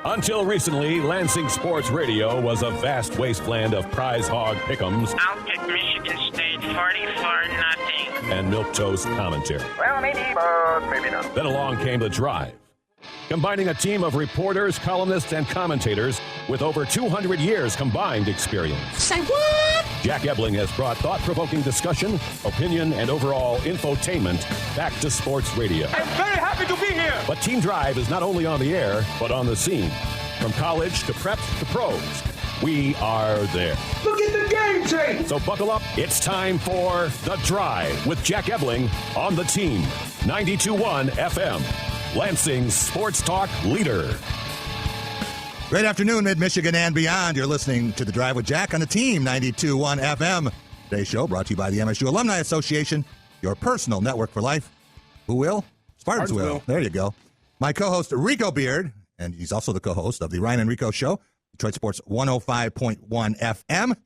Until recently, Lansing Sports Radio was a vast wasteland of prize hog pick'ems. I'll pick Michigan State 44-0. And milquetoast commentary. Well, maybe, but maybe not. Then along came The Drive, combining a team of reporters, columnists, and commentators with over 200 years combined experience. Say what? Jack Ebling has brought thought-provoking discussion, opinion, and overall infotainment back to sports radio. I'm very happy to be here. But Team Drive is not only on the air, but on the scene. From college to preps to pros, we are there. Look at the game tape. So buckle up. It's time for The Drive with Jack Ebling on the team. 92.1 FM. Lansing's sports talk leader. Great afternoon, Mid-Michigan and beyond. You're listening to The Drive with Jack on the team, 92.1 FM. Today's show brought to you by the MSU Alumni Association, your personal network for life. Who will? Spartans will. There you go. My co-host, Rico Beard, and he's also the co-host of the Ryan and Rico Show, Detroit Sports 105.1 FM,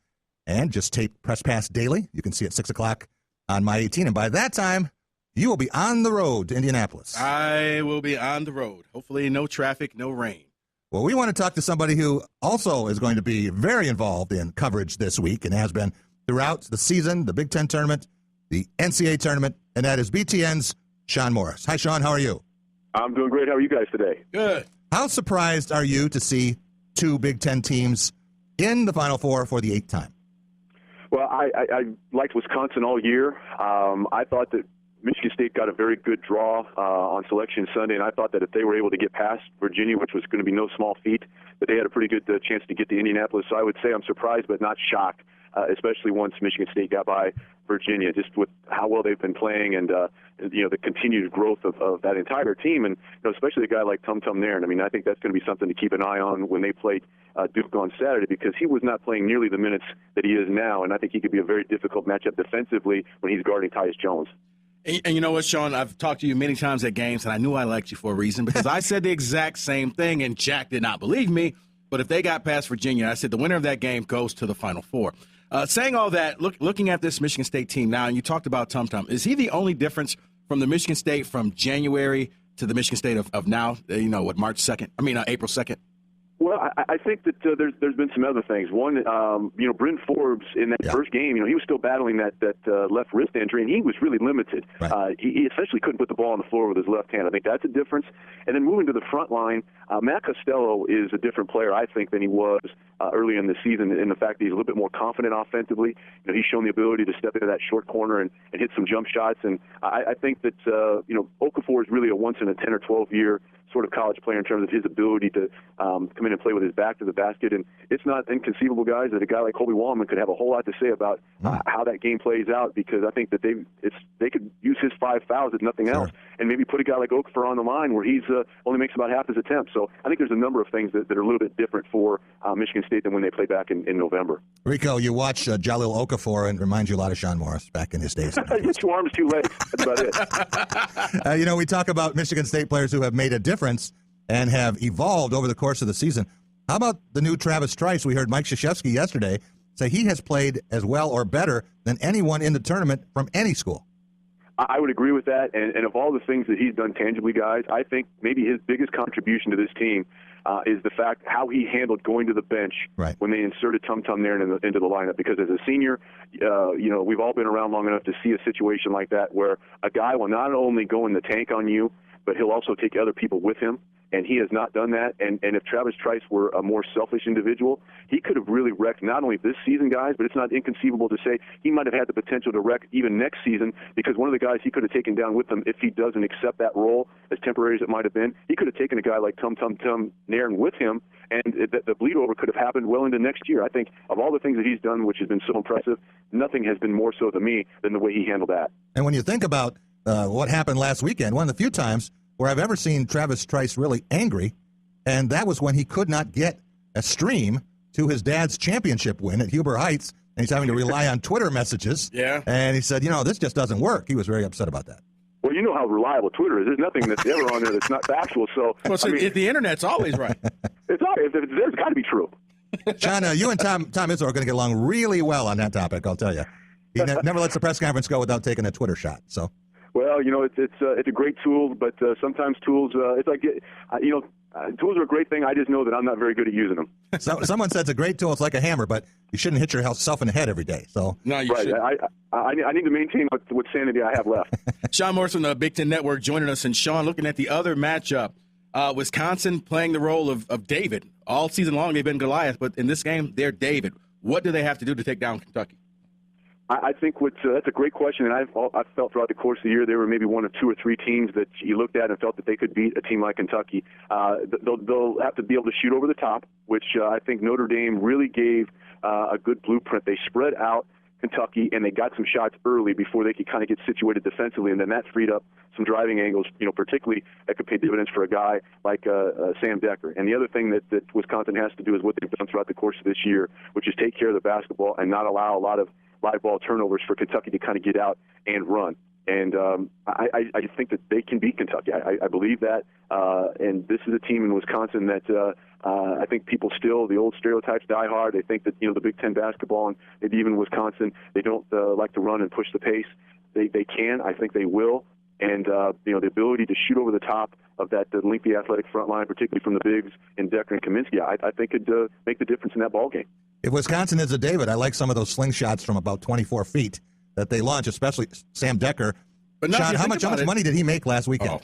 and just tape Press Pass daily. You can see it 6 o'clock on My 18, and by that time, you will be on the road to Indianapolis. I will be on the road. Hopefully no traffic, no rain. Well, we want to talk to somebody who also is going to be very involved in coverage this week and has been throughout the season, the Big Ten tournament, the NCAA tournament, and that is BTN's Shon Morris. Hi, Shon. How are you? I'm doing great. How are you guys today? Good. How surprised are you to see two Big Ten teams in the Final Four for the 8th time? Well, I liked Wisconsin all year. I thought that Michigan State got a very good draw on Selection Sunday, and I thought that if they were able to get past Virginia, which was going to be no small feat, that they had a pretty good chance to get to Indianapolis. So I would say I'm surprised but not shocked, especially once Michigan State got by Virginia, just with how well they've been playing and the continued growth of that entire team, and especially a guy like Tum Tum Nairn. I mean, I think that's going to be something to keep an eye on when they play Duke on Saturday, because he was not playing nearly the minutes that he is now, and I think he could be a very difficult matchup defensively when he's guarding Tyus Jones. And you know what, Shon? I've talked to you many times at games, and I knew I liked you for a reason, because I said the exact same thing, and Jack did not believe me. But if they got past Virginia, I said the winner of that game goes to the Final Four. Saying all that, looking at this Michigan State team now, and you talked about Tum Tum, is he the only difference from the Michigan State from January to the Michigan State of now, March 2nd? April 2nd? Well, I think that there's been some other things. One, Bryn Forbes in that first game, he was still battling that left wrist injury, and he was really limited. Right. He essentially couldn't put the ball on the floor with his left hand. I think that's a difference. And then moving to the front line, Matt Costello is a different player, I think, than he was early in the season, in the fact that he's a little bit more confident offensively. He's shown the ability to step into that short corner and hit some jump shots. And I think that, Okafor is really a once-in-a-10 or 12-year sort of college player in terms of his ability to come in and play with his back to the basket. And it's not inconceivable, guys, that a guy like Kobe Wallman could have a whole lot to say about how that game plays out, because I think that they could use his 5 fouls if nothing else, and maybe put a guy like Okafor on the line where he's only makes about half his attempts. So I think there's a number of things that are a little bit different for Michigan State than when they played back in November. Rico, you watch Jalil Okafor, and it reminds you a lot of Shon Morris back in his days. 2 arms, 2 legs. That's about it. We talk about Michigan State players who have made a difference and have evolved over the course of the season. How about the new Travis Trice? We heard Mike Krzyzewski yesterday say he has played as well or better than anyone in the tournament from any school. I would agree with that, and of all the things that he's done tangibly, guys, I think maybe his biggest contribution to this team is the fact how he handled going to the bench when they inserted Tum Tum Nairn into the lineup. Because as a senior, we've all been around long enough to see a situation like that where a guy will not only go in the tank on you, but he'll also take other people with him. And he has not done that. And if Travis Trice were a more selfish individual, he could have really wrecked not only this season, guys, but it's not inconceivable to say he might have had the potential to wreck even next season, because one of the guys he could have taken down with him, if he doesn't accept that role, as temporary as it might have been, he could have taken a guy like Tum Nairn with him, and the bleed over could have happened well into next year. I think of all the things that he's done, which has been so impressive, nothing has been more so to me than the way he handled that. And when you think about what happened last weekend, one of the few times where I've ever seen Travis Trice really angry, and that was when he could not get a stream to his dad's championship win at Huber Heights, and he's having to rely on Twitter messages. Yeah. And he said, this just doesn't work. He was very upset about that. Well, you know how reliable Twitter is. There's nothing that's ever on there that's not factual. So, the internet's always right. It's got to be true. Shon, you and Tom Izzo are going to get along really well on that topic, I'll tell you. He never lets the press conference go without taking a Twitter shot. So. Well, it's a great tool, but sometimes tools, it's like, tools are a great thing. I just know that I'm not very good at using them. So, someone said it's a great tool. It's like a hammer, but you shouldn't hit yourself in the head every day. So no, you shouldn't. I need to maintain what sanity I have left. Shon Morris from the Big Ten Network joining us. And, Shon, looking at the other matchup, Wisconsin playing the role of David. All season long they've been Goliath, but in this game they're David. What do they have to do to take down Kentucky? I think that's a great question, and I've felt throughout the course of the year they were maybe one of 2 or 3 teams that you looked at and felt that they could beat a team like Kentucky. They'll have to be able to shoot over the top, which I think Notre Dame really gave a good blueprint. They spread out Kentucky, and they got some shots early before they could kind of get situated defensively, and then that freed up some driving angles, particularly that could pay dividends for a guy like Sam Decker. And the other thing that Wisconsin has to do is what they've done throughout the course of this year, which is take care of the basketball and not allow a lot of live ball turnovers for Kentucky to kind of get out and run. And I think that they can beat Kentucky. I believe that. And this is a team in Wisconsin that I think people still, the old stereotypes die hard. They think that, the Big Ten basketball and maybe even Wisconsin, they don't like to run and push the pace. They can. I think they will. And, the ability to shoot over the top of that lengthy athletic front line, particularly from the bigs in Decker and Kaminsky, I think could make the difference in that ball game. If Wisconsin is a David, I like some of those slingshots from about 24 feet that they launch, especially Sam Decker. But Shon, how much money did he make last weekend?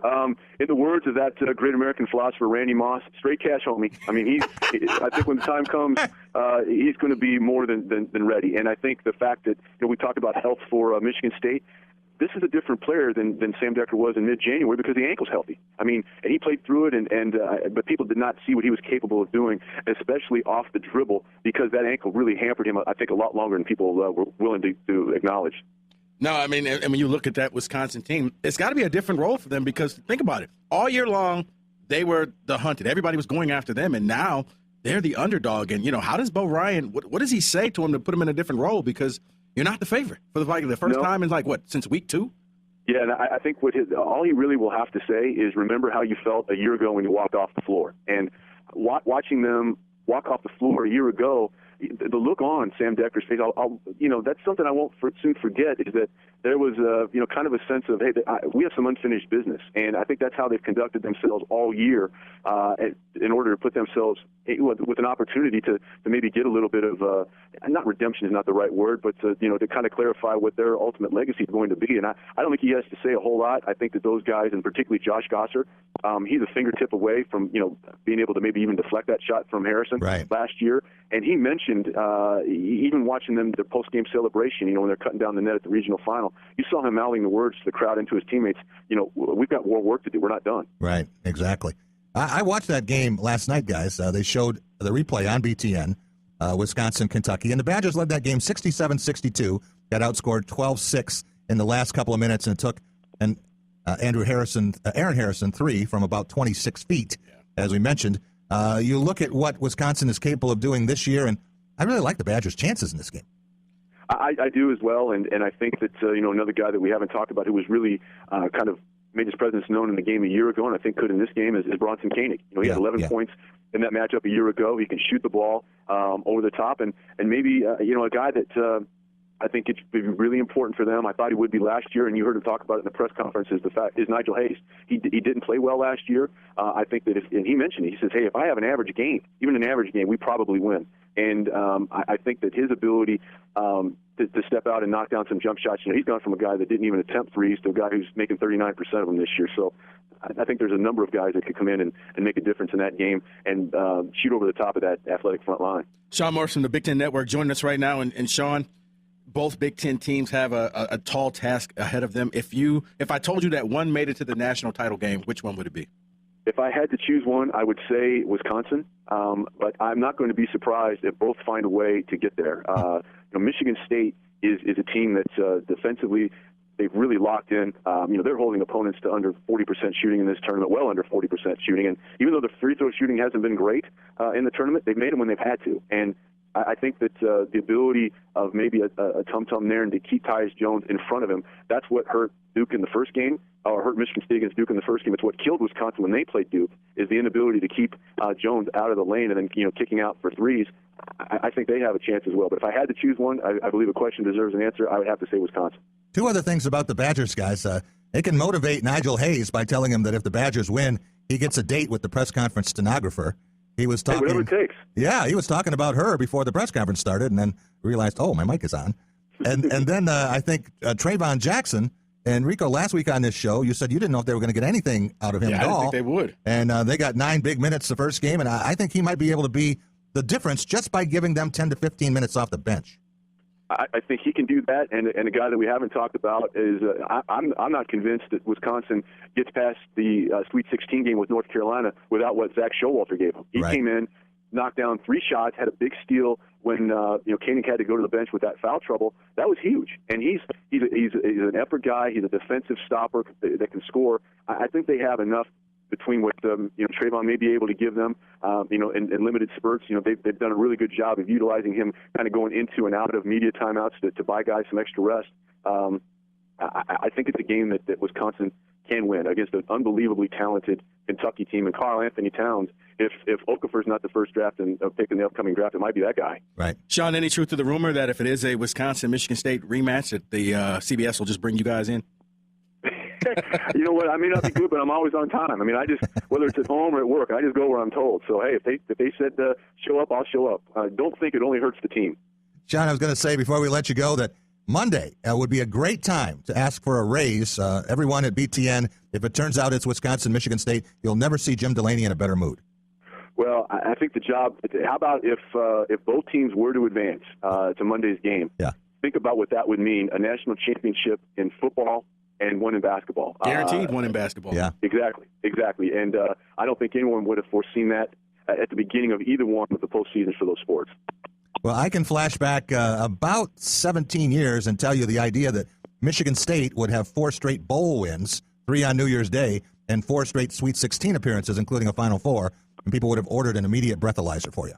In the words of that great American philosopher Randy Moss, straight cash, homie. I mean, I think when the time comes, he's going to be more than ready. And I think the fact that we talked about health for Michigan State. This is a different player than Sam Decker was in mid-January because the ankle's healthy. I mean, and he played through it, but people did not see what he was capable of doing, especially off the dribble, because that ankle really hampered him, I think, a lot longer than people were willing to acknowledge. No, I mean, you look at that Wisconsin team, it's got to be a different role for them because, think about it, all year long they were the hunted. Everybody was going after them, and now they're the underdog. And, how does Bo Ryan, what does he say to him to put him in a different role? Because you're not the favorite for the Vikings. The first time in since week 2? Yeah, and I think all he really will have to say is remember how you felt a year ago when you walked off the floor. And watching them walk off the floor a year ago, the look on Sam Decker's face, that's something I won't soon forget, is that there was kind of a sense of, hey, we have some unfinished business. And I think that's how they've conducted themselves all year in order to put themselves with an opportunity to maybe get a little bit of, not redemption is not the right word, but to kind of clarify what their ultimate legacy is going to be. And I don't think he has to say a whole lot. I think that those guys, and particularly Josh Gosser, he's a fingertip away from, being able to maybe even deflect that shot from Harrison last year. And he mentioned, even watching them, their post-game celebration, when they're cutting down the net at the regional final, you saw him mouthing the words to the crowd and to his teammates, we've got more work to do. We're not done. Right, exactly. I watched that game last night, guys. They showed the replay on BTN, Wisconsin, Kentucky, and the Badgers led that game 67-62, got outscored 12-6 in the last couple of minutes, and it took Aaron Harrison 3 from about 26 feet, as we mentioned. You look at what Wisconsin is capable of doing this year, and I really like the Badgers' chances in this game. I do as well, and I think that another guy that we haven't talked about who was really kind of made his presence known in the game a year ago, and I think could in this game, is Bronson Koenig. He had 11 points in that matchup a year ago. He can shoot the ball over the top, and maybe a guy that I think it's really important for them. I thought he would be last year, and you heard him talk about it in the press conference, is Nigel Hayes. He didn't play well last year. I think that and he mentioned it, he says, hey, if I have an average game, even an average game, we probably win. And I think that his ability to step out and knock down some jump shots, he's gone from a guy that didn't even attempt threes to a guy who's making 39% of them this year. So I think there's a number of guys that could come in and make a difference in that game and shoot over the top of that athletic front line. Shon Morris from the Big Ten Network joining us right now. And Shon, both Big Ten teams have a tall task ahead of them. If I told you that one made it to the national title game, which one would it be? If I had to choose one, I would say Wisconsin, but I'm not going to be surprised if both find a way to get there. Michigan State is a team that's defensively they've really locked in. They're holding opponents to under 40% shooting in this tournament, well under 40% shooting. And even though the free throw shooting hasn't been great in the tournament, they've made them when they've had to. And I think that the ability of maybe a tum-tum there and to keep Tyus Jones in front of him, that's what hurt Duke in the first game, or hurt Michigan State against Duke in the first game. It's what killed Wisconsin when they played Duke, is the inability to keep Jones out of the lane and then kicking out for threes. I think they have a chance as well. But if I had to choose one, I believe a question deserves an answer. I would have to say Wisconsin. Two other things about the Badgers, guys. They can motivate Nigel Hayes by telling him that if the Badgers win, he gets a date with the press conference stenographer. He was talking. Hey, whatever it takes. Yeah, he was talking about her before the press conference started, and then realized, oh, my mic is on. And then I think Trayvon Jackson and Rico, last week on this show, you said you didn't know if they were going to get anything out of him at all. I didn't think they would. And they got 9 big minutes the first game, and I think he might be able to be the difference just by giving them 10 to 15 minutes off the bench. I think he can do that, and a guy that we haven't talked about is I'm not convinced that Wisconsin gets past the Sweet 16 game with North Carolina without what Zach Showalter gave him. He came in, knocked down 3 shots, had a big steal when Koenig had to go to the bench with that foul trouble. That was huge, and he's an effort guy. He's a defensive stopper that can score. I think they have enough between what Trayvon may be able to give them, in limited spurts. They've done a really good job of utilizing him, kind of going into and out of media timeouts to buy guys some extra rest. I think it's a game that Wisconsin can win against an unbelievably talented Kentucky team. And Karl Anthony Towns, if Okafor's not the first draft and pick in the upcoming draft, it might be that guy. Right. Shon, any truth to the rumor that if it is a Wisconsin-Michigan State rematch, that the CBS will just bring you guys in? You know what? I may not be good, but I'm always on time. I mean, whether it's at home or at work, I just go where I'm told. So, hey, if they said show up, I'll show up. I don't think it only hurts the team. Shon, I was going to say before we let you go that Monday would be a great time to ask for a raise. Everyone at BTN, if it turns out it's Wisconsin-Michigan State, you'll never see Jim Delaney in a better mood. Well, I think the job – how about if both teams were to advance to Monday's game? Yeah. Think about what that would mean, a national championship in football and one in basketball. Guaranteed one in basketball. Yeah. Exactly. And I don't think anyone would have foreseen that at the beginning of either one of the postseasons for those sports. Well, I can flash back about 17 years and tell you the idea that Michigan State would have 4 straight bowl wins, 3 on New Year's Day, and 4 straight Sweet 16 appearances, including a Final Four, and people would have ordered an immediate breathalyzer for you.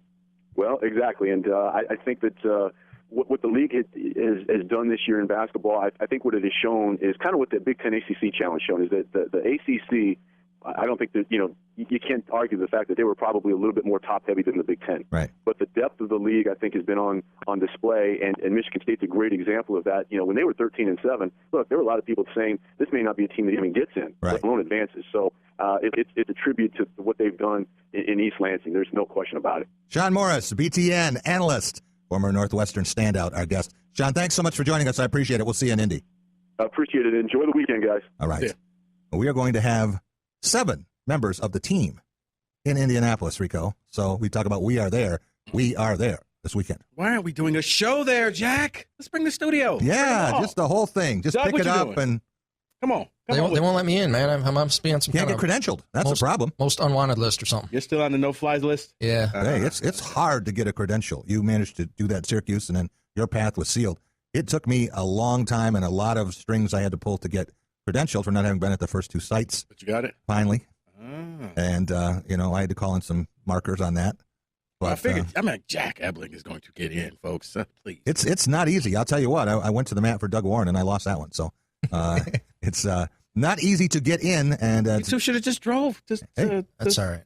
Well, exactly. And I think that what the league has done this year in basketball, I think what it has shown is kind of what the Big Ten ACC Challenge shown is that the ACC, I don't think that, you can't argue the fact that they were probably a little bit more top-heavy than the Big Ten. Right. But the depth of the league, I think, has been on display, and Michigan State's a great example of that. When they were 13-7, look, there were a lot of people saying this may not be a team that even gets in, let alone advances. So it's a tribute to what they've done in East Lansing. There's no question about it. Shon Morris, BTN analyst, former Northwestern standout, our guest. Shon, thanks so much for joining us. I appreciate it. We'll see you in Indy. I appreciate it. Enjoy the weekend, guys. All right. Yeah. Well, we are going to have 7 members of the team in Indianapolis, Rico. So we talk about we are there. We are there this weekend. Why aren't we doing a show there, Jack? Let's bring the studio. Yeah, just the whole thing. Just Doug, pick it up and come on. They won't let me in, man. I'm being some can't get credentialed. That's the problem. Most unwanted list or something. You're still on the no-flies list? Yeah. Hey, it's hard to get a credential. You managed to do that at Syracuse, and then your path was sealed. It took me a long time and a lot of strings I had to pull to get credentialed for not having been at the first 2 sites. But you got it? Finally. And, I had to call in some markers on that. But, I figured, Jack Ebling is going to get in, folks. Please. It's not easy. I'll tell you what. I went to the mat for Doug Warren, and I lost that one. So it's not easy to get in. And you two should have just drove. That's all right.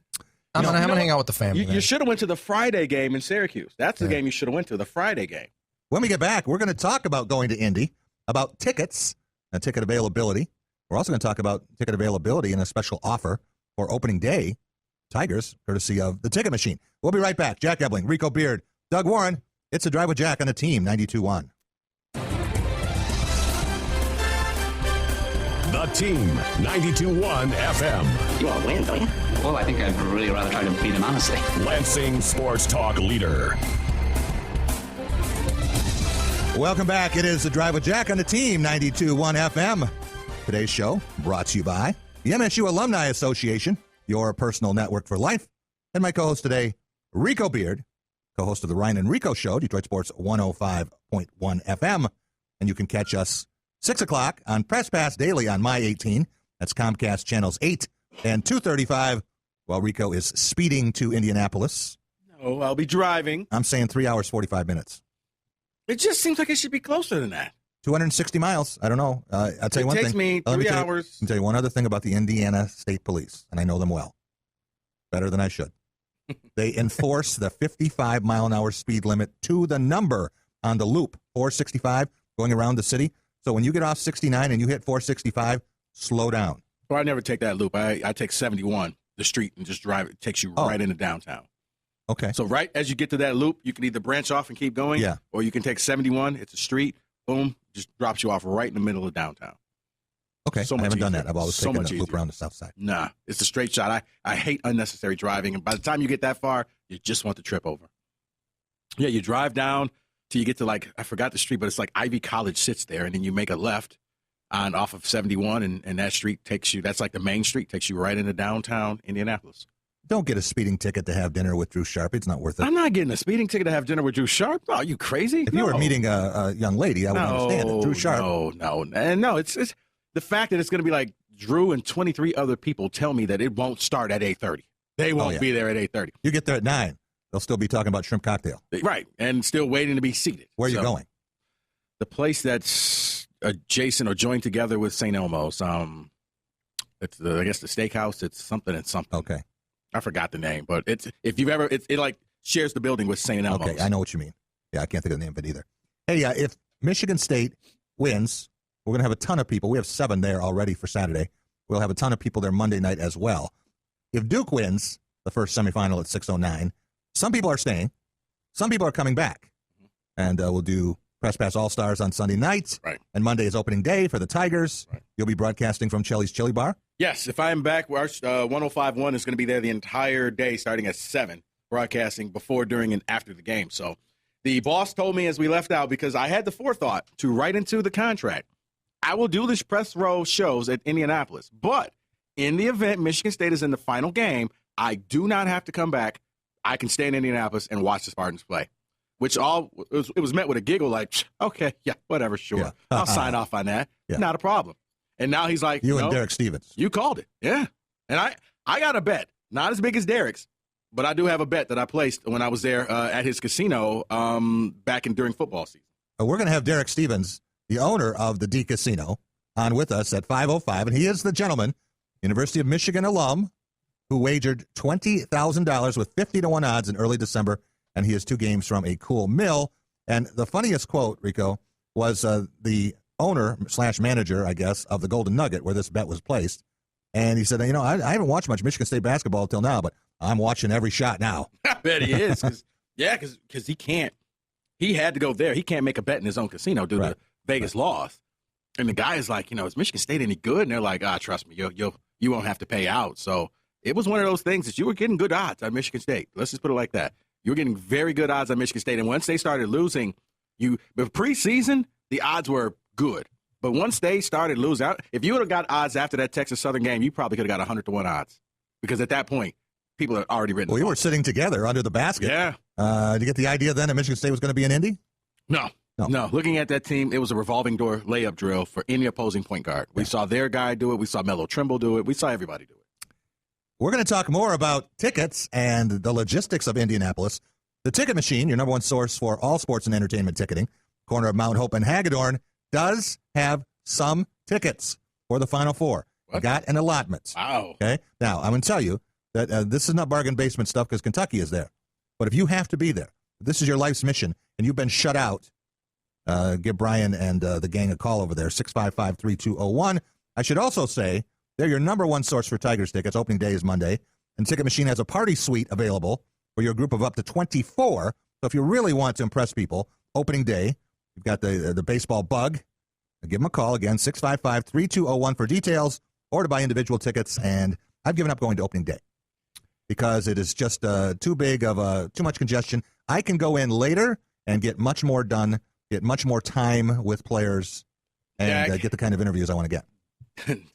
I'm going to hang out with the family. You should have went to the Friday game in Syracuse. That's the game you should have went to, the Friday game. When we get back, we're going to talk about going to Indy, about tickets and ticket availability. We're also going to talk about ticket availability and a special offer for opening day Tigers, courtesy of the Ticket Machine. We'll be right back. Jack Ebling, Rico Beard, Doug Warren. It's a Drive with Jack on the team, 92.1. The team, 92.1 FM. You want to win, don't you? Well, I think I'd really rather try to beat him honestly. Lansing Sports Talk leader. Welcome back. It is the Drive with Jack on the team, 92.1 FM. Today's show brought to you by the MSU Alumni Association, your personal network for life. And my co-host today, Rico Beard, co-host of the Ryan and Rico Show, Detroit Sports 105.1 FM. And you can catch us 6 o'clock on Press Pass Daily on My 18. That's Comcast Channels 8 and 235 while Rico is speeding to Indianapolis. No, I'll be driving. I'm saying 3 hours, 45 minutes. It just seems like it should be closer than that. 260 miles. I don't know. I'll tell you one thing. It takes me 3 hours. I'll tell you one other thing about the Indiana State Police, and I know them well. Better than I should. They enforce the 55-mile-an-hour speed limit to the number on the loop, 465, going around the city. So when you get off 69 and you hit 465, slow down. Well, I never take that loop. I take 71. the street and just drive. It takes you right into downtown. Okay. So right as you get to that loop, you can either branch off and keep going, or you can take 71. It's a street. Boom, just drops you off right in the middle of downtown. Okay. I haven't done that. I've always taken a loop around the south side. Nah, it's a straight shot. I hate unnecessary driving, and by the time you get that far, you just want the trip over. Yeah, you drive down till you get to, like, I forgot the street, but it's like Ivy College sits there, and then you make a left on off of 71, and that street takes you, that's like the main street, takes you right into downtown Indianapolis. Don't get a speeding ticket to have dinner with Drew Sharp. It's not worth it. I'm not getting a speeding ticket to have dinner with Drew Sharp. Oh, are you crazy? If you were meeting a young lady, I would understand it. Drew Sharp. No. It's the fact that it's going to be like Drew and 23 other people tell me that it won't start at 8:30. They won't be there at 8:30. You get there at 9. They'll still be talking about shrimp cocktail. Right, and still waiting to be seated. Where are you going? The place that's adjacent or joined together with St. Elmo's. It's I guess the steakhouse. It's something and something. Okay. I forgot the name, but it's if you've ever it like shares the building with St. Elmo's. Okay, I know what you mean. Yeah, I can't think of the name of it either. Hey, if Michigan State wins, we're going to have a ton of people. We have 7 there already for Saturday. We'll have a ton of people there Monday night as well. If Duke wins the first semifinal at 6:09, some people are staying. Some people are coming back. And we'll do Press Pass All-Stars on Sunday night. Right. And Monday is opening day for the Tigers. Right. You'll be broadcasting from Chelly's Chili Bar? Yes, if I am back, our 105.1 is going to be there the entire day starting at 7, broadcasting before, during, and after the game. So the boss told me as we left out, because I had the forethought to write into the contract, I will do this press row shows at Indianapolis. But in the event Michigan State is in the final game, I do not have to come back. I can stay in Indianapolis and watch the Spartans play, which it was met with a giggle like, okay, yeah, whatever, sure. Yeah. I'll sign off on that. Yeah. Not a problem. And now he's like, you and Derek Stevens. You called it. Yeah. And I got a bet, not as big as Derek's, but I do have a bet that I placed when I was there at his casino back during football season. We're going to have Derek Stevens, the owner of the D Casino, on with us at 5:05, and he is the gentleman, University of Michigan alum, who wagered $20,000 with 50-1 odds in early December, and he has 2 games from a cool mill. And the funniest quote, Rico, was the owner/manager, I guess, of the Golden Nugget, where this bet was placed. And he said, I haven't watched much Michigan State basketball till now, but I'm watching every shot now. I bet he is. Because he can't. He had to go there. He can't make a bet in his own casino due to Vegas laws. And the guy is like, is Michigan State any good? And they're like, trust me, you won't have to pay out. So it was one of those things that you were getting good odds on Michigan State. Let's just put it like that. You were getting very good odds on Michigan State. And once they started losing, but preseason, the odds were good. But once they started losing out, if you would have got odds after that Texas Southern game, you probably could have got 100-1 odds. Because at that point, people had already written. Well, you were sitting together under the basket. Yeah. Did you get the idea then that Michigan State was going to be in Indy? No. Looking at that team, it was a revolving door layup drill for any opposing point guard. We saw their guy do it. We saw Melo Trimble do it. We saw everybody do it. We're going to talk more about tickets and the logistics of Indianapolis. The Ticket Machine, your number one source for all sports and entertainment ticketing, corner of Mount Hope and Hagedorn, does have some tickets for the Final Four. I got an allotment. Wow. Okay. Now, I'm going to tell you that this is not bargain basement stuff because Kentucky is there. But if you have to be there, this is your life's mission, and you've been shut out, give Brian and the gang a call over there, 655-3201. I should also say they're your number one source for Tigers tickets. Opening day is Monday. And Ticket Machine has a party suite available for your group of up to 24. So if you really want to impress people, opening day, you've got the baseball bug. Give them a call, again, 655-3201 for details or to buy individual tickets. And I've given up going to opening day because it is just too much congestion. I can go in later and get much more done, get much more time with players, and get the kind of interviews I want to get.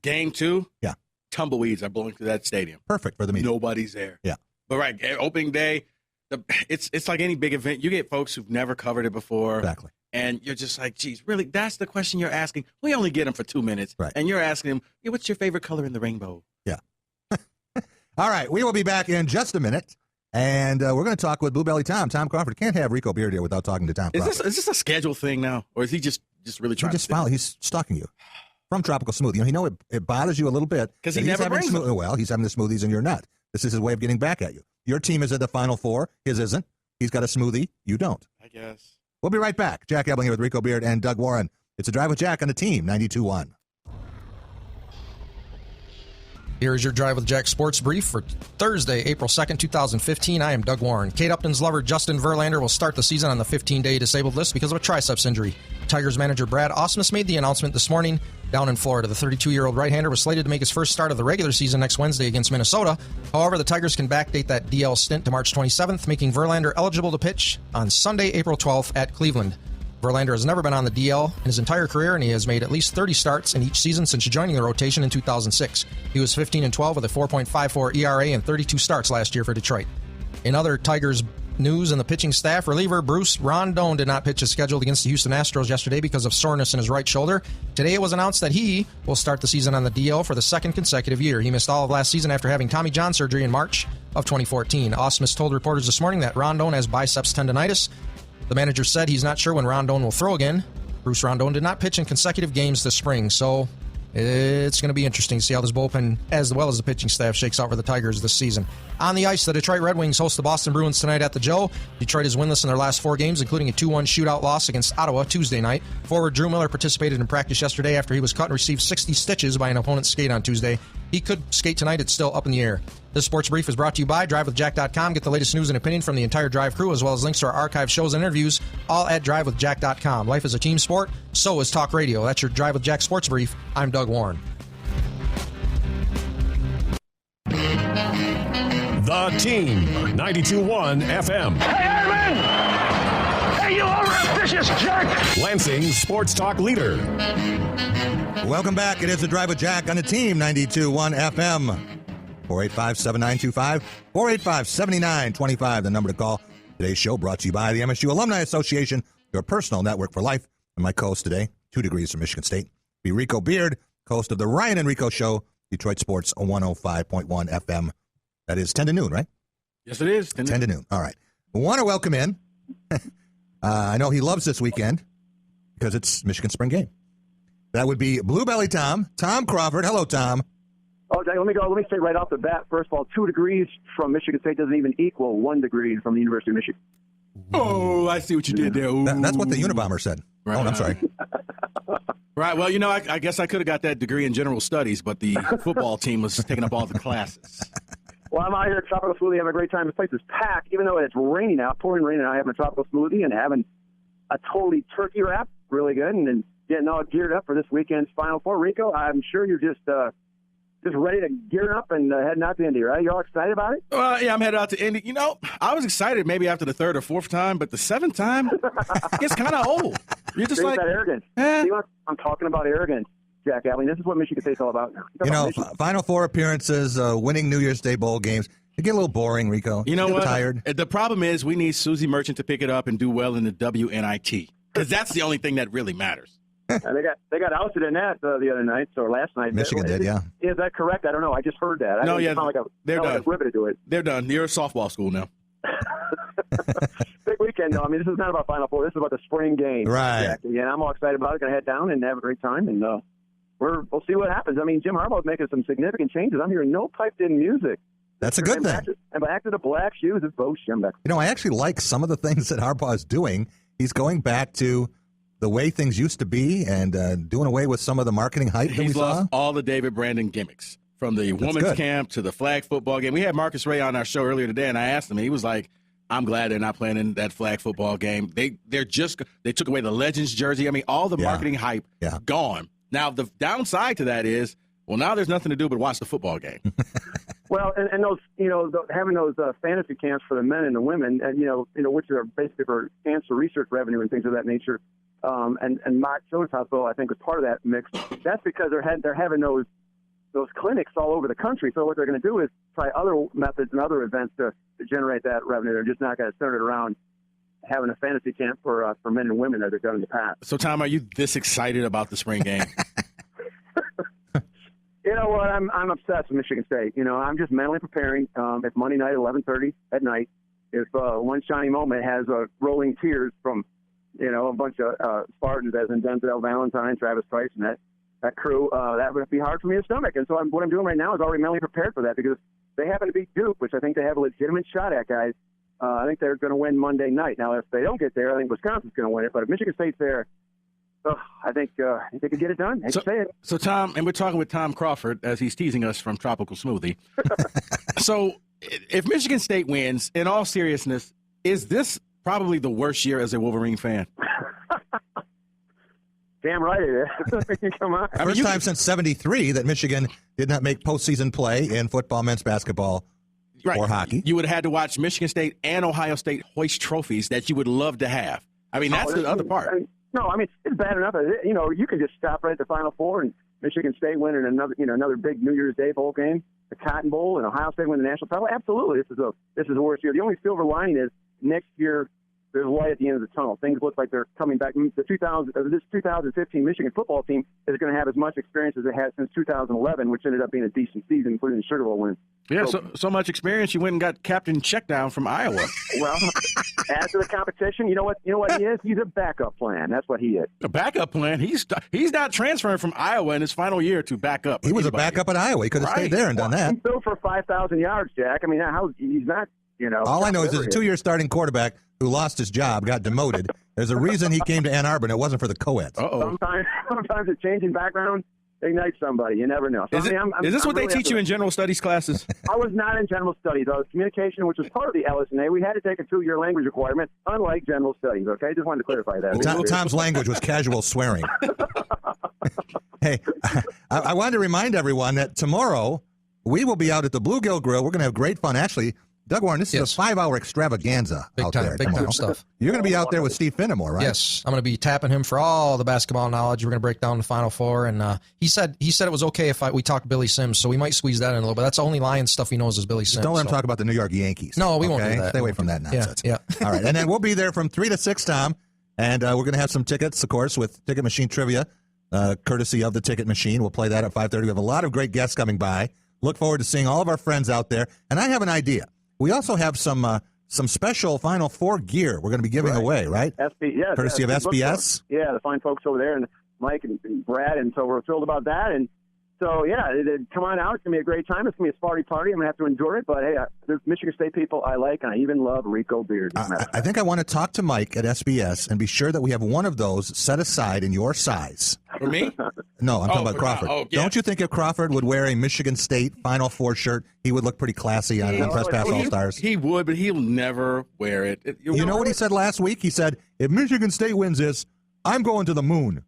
Game 2? Yeah. Tumbleweeds are blowing through that stadium. Perfect for the meeting. Nobody's there. Yeah. But opening day, it's like any big event. You get folks who've never covered it before. Exactly. And you're just like, geez, really? That's the question you're asking? We only get them for 2 minutes. Right. And you're asking them, what's your favorite color in the rainbow? Yeah. All right. We will be back in just a minute. And we're going to talk with Blue Belly Tom Crawford. Can't have Rico Beard here without talking to Tom Crawford. Is this a schedule thing now? Or is he just really trying to He's stalking you. From Tropical Smoothie. It bothers you a a bit. Because he never brings them. Well, he's having the smoothies and you're not. This is his way of getting back at you. Your team is at the Final Four. His isn't. He's got a smoothie. You don't. I guess. We'll be right back. Jack Ebling here with Rico Beard and Doug Warren. It's a Drive with Jack on the team, 92.1. Here is your Drive with Jack sports brief for Thursday, April 2nd, 2015. I am Doug Warren. Kate Upton's lover, Justin Verlander, will start the season on the 15-day disabled list because of a triceps injury. Tigers manager Brad Ausmus made the announcement this morning down in Florida. The 32-year-old right-hander was slated to make his first start of the regular season next Wednesday against Minnesota. However, the Tigers can backdate that DL stint to March 27th, making Verlander eligible to pitch on Sunday, April 12th at Cleveland. Verlander has never been on the DL in his entire career, and he has made at least 30 starts in each season since joining the rotation in 2006. He was 15-12 with a 4.54 ERA and 32 starts last year for Detroit. In other Tigers news, in the pitching staff, reliever Bruce Rondon did not pitch as scheduled against the Houston Astros yesterday because of soreness in his right shoulder. Today it was announced that he will start the season on the DL for the second consecutive year. He missed all of last season after having Tommy John surgery in March of 2014. Ausmus told reporters this morning that Rondon has biceps tendonitis. The manager said he's not sure when Rondon will throw again. Bruce Rondon did not pitch in consecutive games this spring, so it's going to be interesting to see how this bullpen, as well as the pitching staff, shakes out for the Tigers this season. On the ice, the Detroit Red Wings host the Boston Bruins tonight at the Joe. Detroit is winless in their last 4 games, including a 2-1 shootout loss against Ottawa Tuesday night. Forward Drew Miller participated in practice yesterday after he was cut and received 60 stitches by an opponent's skate on Tuesday. He could skate tonight. It's still up in the air. This sports brief is brought to you by DriveWithJack.com. Get the latest news and opinion from the entire Drive crew, as well as links to our archive shows and interviews, all at DriveWithJack.com. Life is a team sport. So is talk radio. That's your Drive with Jack sports brief. I'm Doug Warren. The Team, 92.1 FM. Hey, Edwin! Hey, you overambitious jerk! Lansing Sports Talk leader. Welcome back. It is the Drive with Jack on the Team, 92.1 FM. 485-7925, 485-7925, the number to call. Today's show brought to you by the MSU Alumni Association, your personal network for life. And my co-host today, 2 degrees from Michigan State, be Rico Beard, host of the Ryan and Rico Show, Detroit Sports 105.1 FM. That is 10 to noon, right? Yes, it is. 10 to noon. All right. I want to welcome in. I know he loves this weekend because it's Michigan spring game. That would be Blue Belly Tom Crawford. Hello, Tom. Oh, Jack, let me say right off the bat, first of all, 2 degrees from Michigan State doesn't even equal 1 degree from the University of Michigan. Oh, I see what you did there. That's what the Unabomber said. Right. Oh, I'm sorry. Right. Well, I guess I could have got that degree in general studies, but the football team was taking up all the classes. Well, I'm out here at Tropical Smoothie having a great time. This place is packed, even though it's raining out, pouring rain, and I'm having a Tropical Smoothie and having a totally turkey wrap, really good, and then getting all geared up for this weekend's Final Four. Rico, I'm sure you're just ready to gear up and heading out to Indy, right? You all excited about it? Yeah, I'm headed out to Indy. You know, I was excited maybe after the 3rd or 4th time, but the 7th time, it gets kind of old. You're just like that arrogance. See what I'm talking about, arrogance, Jack Allen. This is what Michigan State's all about. You know, Final Four appearances, winning New Year's Day bowl games. It get a little boring, Rico. You know what? Tired. The problem is we need Susie Merchant to pick it up and do well in the WNIT because that's the only thing that really matters. They got ousted in that the other night, or last night. Michigan did, yeah. Is that correct? I don't know. I just heard that. They're done. Like riveted to it. They're done. You're a softball school now. Big weekend, though. I mean, this is not about Final Four. This is about the spring game. Right. Exactly. And I'm all excited about it. Going to head down and have a great time, and we'll see what happens. I mean, Jim Harbaugh's making some significant changes. I'm hearing no piped-in music. That's a good thing. And back to the black shoes, it's Bo Schembech. You know, I actually like some of the things that Harbaugh is doing. He's going back to the way things used to be and doing away with some of the marketing hype that we He's lost saw. all the David Brandon gimmicks, from the women's camp to the flag football game. We had Marcus Ray on our show earlier today, and I asked him, and he was like, I'm glad they're not playing in that flag football game. They took away the Legends jersey. I mean, all the marketing hype gone. Now, the downside to that is, well, now there's nothing to do but watch the football game. Well, and those, having those fantasy camps for the men and the women, and which are basically for cancer research revenue and things of that nature. And Mark Children's Hospital, I think, was part of that mix. That's because they're having those clinics all over the country. So what they're going to do is try other methods and other events to generate that revenue. They're just not going to center it around having a fantasy camp for men and women as they've done in the past. So, Tom, are you this excited about the spring game? You know what? I'm obsessed with Michigan State. I'm just mentally preparing. It's Monday night, 11:30 at night. If one shiny moment has rolling tears from, a bunch of Spartans, as in Denzel Valentine, Travis Price, and that crew, that would be hard for me to stomach. And so what I'm doing right now is already mentally prepared for that because they happen to beat Duke, which I think they have a legitimate shot at, guys. I think they're going to win Monday night. Now, if they don't get there, I think Wisconsin's going to win it. But if Michigan State's there, I think they could get it done. Hate to say it. So, Tom, and we're talking with Tom Crawford as he's teasing us from Tropical Smoothie. So, if Michigan State wins, in all seriousness, is this probably the worst year as a Wolverine fan? Damn right it is. Come on. First time since '73 that Michigan did not make postseason play in football, men's basketball, or hockey. You would have had to watch Michigan State and Ohio State hoist trophies that you would love to have. I mean, that's the other part. It's bad enough. You can just stop right at the Final Four and Michigan State win in another big New Year's Day bowl game, the Cotton Bowl, and Ohio State win the national title. Absolutely, this is the worst year. The only silver lining is next year there's light at the end of the tunnel. Things look like they're coming back. This 2015 Michigan football team is going to have as much experience as it has since 2011, which ended up being a decent season, including the Sugar Bowl win. Yeah, so much experience. You went and got Captain Checkdown from Iowa. Well, add to the competition. You know what he is? He's a backup plan. That's what he is. A backup plan? He's not transferring from Iowa in his final year to backup. He was a backup at Iowa. He could have stayed there and done that. He's built for 5,000 yards, Jack. I mean, he's not. All I know is there's a 2-year starting quarterback who lost his job, got demoted. There's a reason he came to Ann Arbor, and it wasn't for the co-eds. Sometimes a changing background ignites somebody. You never know. So, is this what they teach you in general studies classes? I was not in general studies. I was communication, which was part of the LS&A. We had to take a 2-year language requirement, unlike general studies. Okay, just wanted to clarify that. Tom's language was casual swearing. Hey, I wanted to remind everyone that tomorrow we will be out at the Bluegill Grill. We're going to have great fun. Actually, Doug Warren, this is a 5-hour extravaganza out there. Big time stuff. You're going to be out there with Steve Finnemore, right? Yes, I'm going to be tapping him for all the basketball knowledge. We're going to break down the Final Four, and he said it was okay if we talk Billy Sims, so we might squeeze that in a little bit. That's the only Lions stuff he knows is Billy Sims. Don't let him talk about the New York Yankees. No, we won't do that. Stay away from that nonsense. Yeah. All right, and then we'll be there from 3 to 6, Tom, and we're going to have some tickets, of course, with Ticket Machine Trivia, courtesy of the Ticket Machine. We'll play that at 5:30. We have a lot of great guests coming by. Look forward to seeing all of our friends out there, and I have an idea. We also have some special Final Four gear we're going to be giving away, right? Courtesy of SBS. Yeah, the fine folks over there, and Mike and Brad, and so we're thrilled about that. And so, come on out. It's going to be a great time. It's going to be a Sparty party. I'm going to have to endure it, but hey, there's Michigan State people I like, and I even love Rico Beard. I think I want to talk to Mike at SBS and be sure that we have one of those set aside in your size. For me? No, I'm talking about Crawford. Don't you think if Crawford would wear a Michigan State Final Four shirt, he would look pretty classy on Press Pass All-Stars? He would, but he'll never wear it. You know what he said last week? He said, if Michigan State wins this, I'm going to the moon.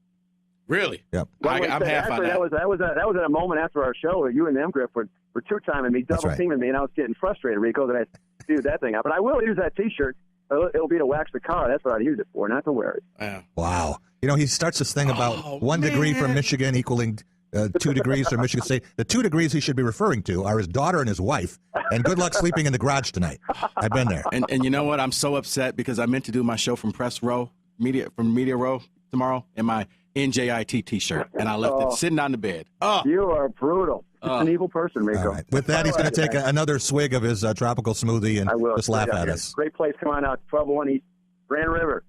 Really? Yep. I'm half on that. That was at a moment after our show where you and them, Griff, were two-timing me, double-teaming me, and I was getting frustrated, Rico, that I do that thing out. But I will use that T-shirt. It'll be to wax the car. That's what I'd use it for, not to wear it. Yeah. Wow. He starts this thing about 1 degree from Michigan equaling 2 degrees from Michigan State. The 2 degrees he should be referring to are his daughter and his wife. And good luck sleeping in the garage tonight. I've been there. And you know what? I'm so upset because I meant to do my show from Media Row tomorrow in my NJIT T-shirt, and I left it sitting on the bed. Oh, you are brutal. Just an evil person, Rico. Right. With that, he's going to take another swig of his tropical smoothie and just laugh at us. Great place. Come on out. 1201 East Grand River.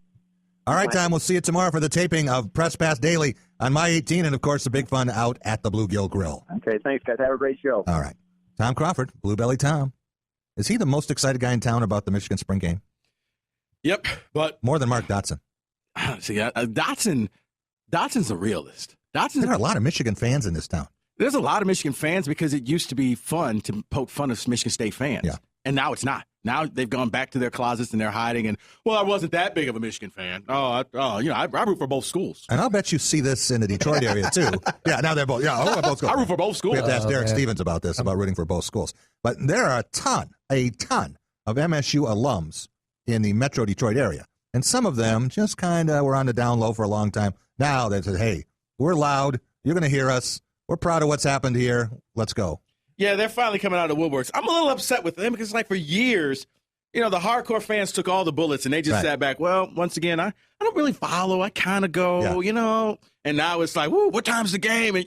All right, Tom, we'll see you tomorrow for the taping of Press Pass Daily on My 18, and, of course, the big fun out at the Bluegill Grill. Okay, thanks, guys. Have a great show. All right. Tom Crawford, Blue Belly Tom. Is he the most excited guy in town about the Michigan spring game? Yep, but... More than Mark Dotson. See, Dotson's a realist. There are a lot of Michigan fans in this town. There's a lot of Michigan fans because it used to be fun to poke fun of Michigan State fans. Yeah. And now it's not. Now they've gone back to their closets and they're hiding. And, I wasn't that big of a Michigan fan. I root for both schools. And I'll bet you see this in the Detroit area, too. Yeah, now they're both. Yeah, both schools. I root for both schools. We have to ask Derek Stevens about this, about rooting for both schools. But there are a ton of MSU alums in the Metro Detroit area. And some of them just kind of were on the down low for a long time. Now they said, hey, we're loud. You're going to hear us. We're proud of what's happened here. Let's go. Yeah, they're finally coming out of the woodworks. I'm a little upset with them because, for years, the hardcore fans took all the bullets and they just sat back. Well, once again, I don't really follow. I kind of go, And now it's like, woo, what time's the game? And,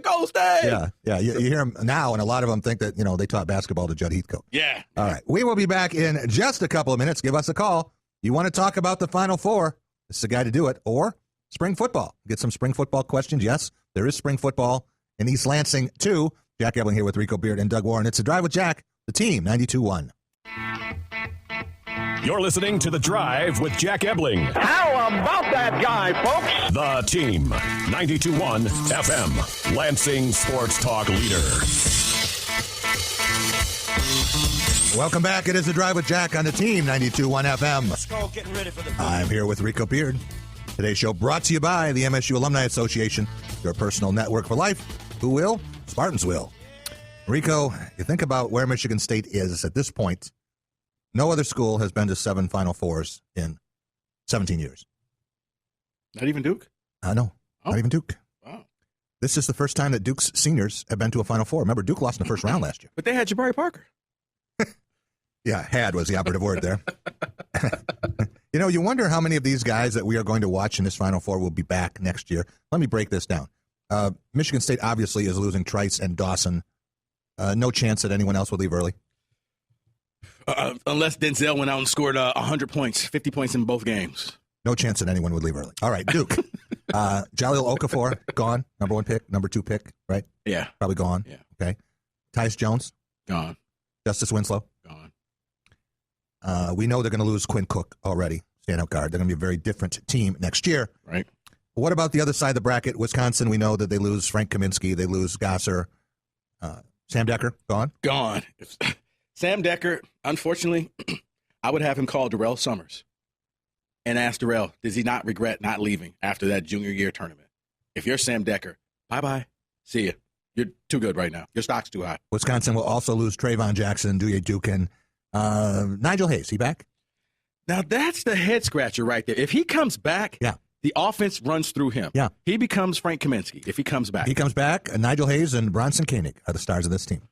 go State. Yeah. You hear them now, and a lot of them think that, they taught basketball to Judd Heathcote. Yeah. All right. We will be back in just a couple of minutes. Give us a call. You want to talk about the Final Four? This is the guy to do it. Or spring football. Get some spring football questions. Yes, there is spring football in East Lansing, too. Jack Ebling here with Rico Beard and Doug Warren. It's a Drive with Jack, the team, 92.1. You're listening to The Drive with Jack Ebling. How about that guy, folks? The Team. 92.1 FM. Lansing Sports Talk leader. Welcome back. It is The Drive with Jack on the Team. 92.1 FM. Let's go. Getting ready for the I'm here with Rico Beard. Today's show brought to you by the MSU Alumni Association, your personal network for life. Who will? Spartans will. Rico, you think about where Michigan State is at this point. No other school has been to 7 Final Fours in 17 years. Not even Duke? No, not even Duke. Wow. This is the first time that Duke's seniors have been to a Final Four. Remember, Duke lost in the first round last year. But they had Jabari Parker. Yeah, had was the operative word there. You know, you wonder how many of these guys that we are going to watch in this Final Four will be back next year. Let me break this down. Michigan State obviously is losing Trice and Dawson. No chance that anyone else will leave early. Unless Denzel went out and scored 100 points, 50 points in both games. No chance that anyone would leave early. All right, Duke. Jalil Okafor, gone. Number 1 pick, number 2 pick, right? Yeah. Probably gone. Yeah. Okay. Tyus Jones? Gone. Justice Winslow? Gone. We know they're going to lose Quinn Cook already, standout guard. They're going to be a very different team next year. Right. What about the other side of the bracket? Wisconsin, we know that they lose Frank Kaminsky. They lose Gasser. Sam Decker, gone? Gone. Sam Decker, unfortunately, I would have him call Darrell Summers and ask Darrell, does he not regret not leaving after that junior year tournament? If you're Sam Decker, bye-bye. See ya. You're too good right now. Your stock's too high. Wisconsin will also lose Trayvon Jackson, Duye Dukin. Nigel Hayes, he back? Now, that's the head-scratcher right there. If he comes back, yeah, the offense runs through him. Yeah. He becomes Frank Kaminsky if he comes back. He comes back. Nigel Hayes and Bronson Koenig are the stars of this team.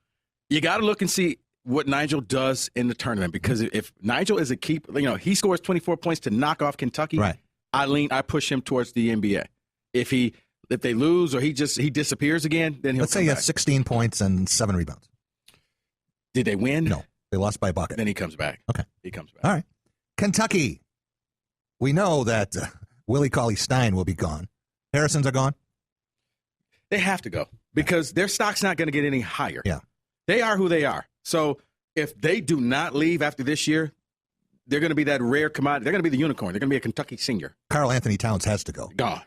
You got to look and see what Nigel does in the tournament, because if Nigel is a keeper, he scores 24 points to knock off Kentucky. Right. I push him towards the NBA. If they lose or he disappears again, then he'll. Let's say he has 16 points and 7 rebounds. Did they win? No, they lost by a bucket. Then he comes back. Okay, he comes back. All right, Kentucky. We know that Willie Cauley-Stein will be gone. Harrisons are gone. They have to go because their stock's not going to get any higher. Yeah, they are who they are. So if they do not leave after this year, they're going to be that rare commodity. They're going to be the unicorn. They're going to be a Kentucky senior. Carl Anthony Towns has to go. Gone.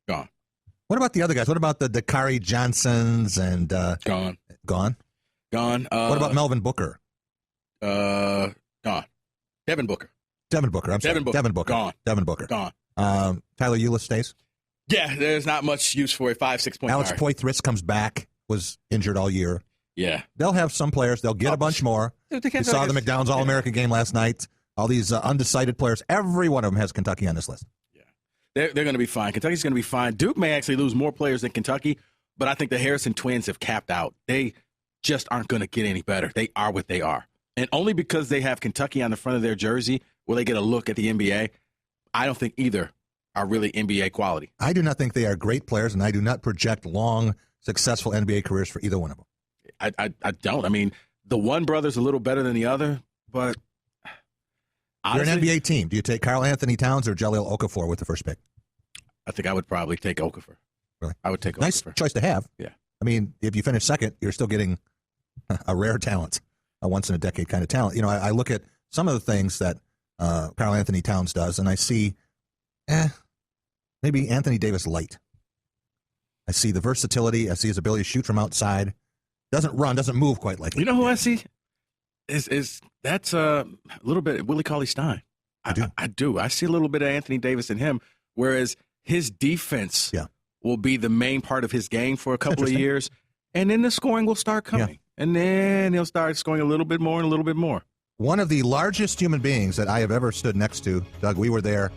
What about the other guys? What about the Dakari Johnsons and gone? Gone. What about Melvin Booker? Gone. Devin Booker. I'm sorry. Devin Booker. Gone. Devin Booker. Gone. Tyler Eulis stays. Yeah, there's not much use for a 5-6 point. Alex Poitras comes back. Was injured all year. Yeah. They'll have some players. They'll get a bunch more. We saw the McDowell's All-American game last night. All these undecided players. Every one of them has Kentucky on this list. Yeah. They're going to be fine. Kentucky's going to be fine. Duke may actually lose more players than Kentucky, but I think the Harrison twins have capped out. They just aren't going to get any better. They are what they are. And only because they have Kentucky on the front of their jersey will they get a look at the NBA. I don't think either are really NBA quality. I do not think they are great players, and I do not project long, successful NBA careers for either one of them. I don't. I mean, the one brother's a little better than the other, but honestly, you're an NBA team. Do you take Carl Anthony Towns or Jalil Okafor with the first pick? I think I would probably take Okafor. Really? I would take Okafor. Nice choice to have. Yeah. I mean, if you finish second, you're still getting a rare talent, a once-in-a-decade kind of talent. I look at some of the things that Carl Anthony Towns does, and I see, maybe Anthony Davis light. I see the versatility. I see his ability to shoot from outside. Doesn't run, doesn't move quite like that. You know who I see? That's a little bit Willie Cauley-Stein. I do. I see a little bit of Anthony Davis in him, whereas his defense will be the main part of his game for a couple of years, and then the scoring will start coming. Yeah. And then he'll start scoring a little bit more and a little bit more. One of the largest human beings that I have ever stood next to, Doug, we were there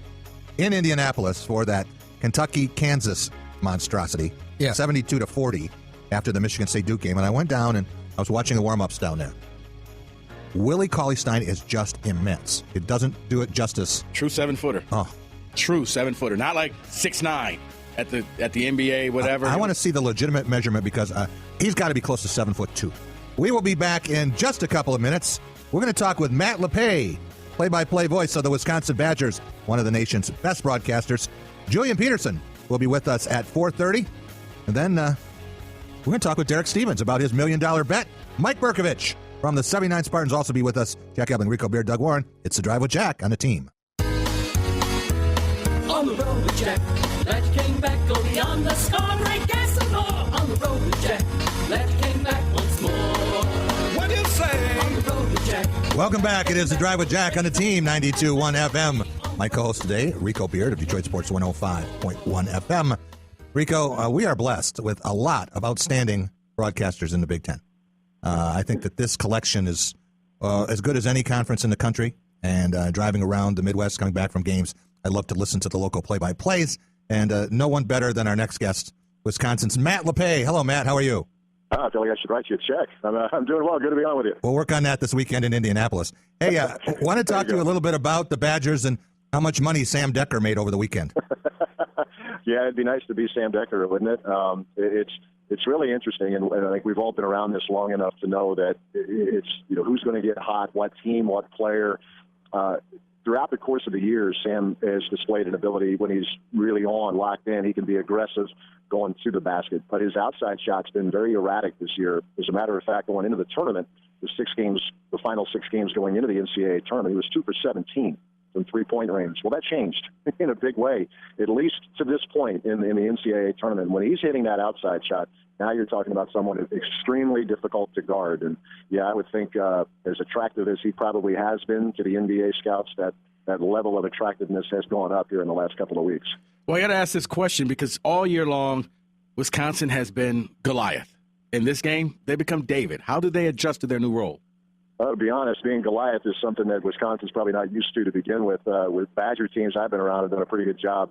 in Indianapolis for that Kentucky-Kansas monstrosity, 72-40 after the Michigan State-Duke game. And I went down and I was watching the warm-ups down there. Willie Cauley-Stein is just immense. It doesn't do it justice. True 7-footer. Oh. True 7-footer. Not like 6'9" at the NBA, whatever. I want to see the legitimate measurement because he's got to be close to 7'2". We will be back in just a couple of minutes. We're going to talk with Matt Lepay, play-by-play voice of the Wisconsin Badgers, one of the nation's best broadcasters. Julian Peterson will be with us at 4:30. And then we're going to talk with Derek Stevens about his $1 million bet. Mike Brkovich from the 79 Spartans also be with us. Jack Ebling, Rico Beard, Doug Warren. It's The Drive with Jack on the team. On the road with Jack, glad you came back, go beyond the scar, break gas and more. On the road with Jack, glad you came back once more. What do you say? On the road with Jack. Welcome back. It is The Drive with Jack on the team, 92.1 FM. My co-host today, Rico Beard of Detroit Sports 105.1 FM. Rico, we are blessed with a lot of outstanding broadcasters in the Big Ten. I think that this collection is as good as any conference in the country, and driving around the Midwest, coming back from games, I love to listen to the local play-by-plays, and no one better than our next guest, Wisconsin's Matt Lepay. Hello, Matt. How are you? I feel like I should write you a check. I'm doing well. Good to be on with you. We'll work on that this weekend in Indianapolis. Hey, want to talk to you a little bit about the Badgers and how much money Sam Decker made over the weekend. Yeah, it'd be nice to be Sam Decker, wouldn't it? It's really interesting, and I think we've all been around this long enough to know that it's who's going to get hot, what team, what player. Throughout the course of the year, Sam has displayed an ability when he's really locked in. He can be aggressive going to the basket, but his outside shot's been very erratic this year. As a matter of fact, going into the tournament, the final 6 games going into the NCAA tournament, he was 2 for 17 from three-point range. Well, that changed in a big way, at least to this point in the NCAA tournament. When he's hitting that outside shot, now you're talking about someone extremely difficult to guard. And, yeah, I would think as attractive as he probably has been to the NBA scouts, that level of attractiveness has gone up here in the last couple of weeks. Well, I got to ask this question because all year long, Wisconsin has been Goliath. In this game, they become David. How did they adjust to their new role? To be honest, being Goliath is something that Wisconsin's probably not used to begin with. With Badger teams I've been around have done a pretty good job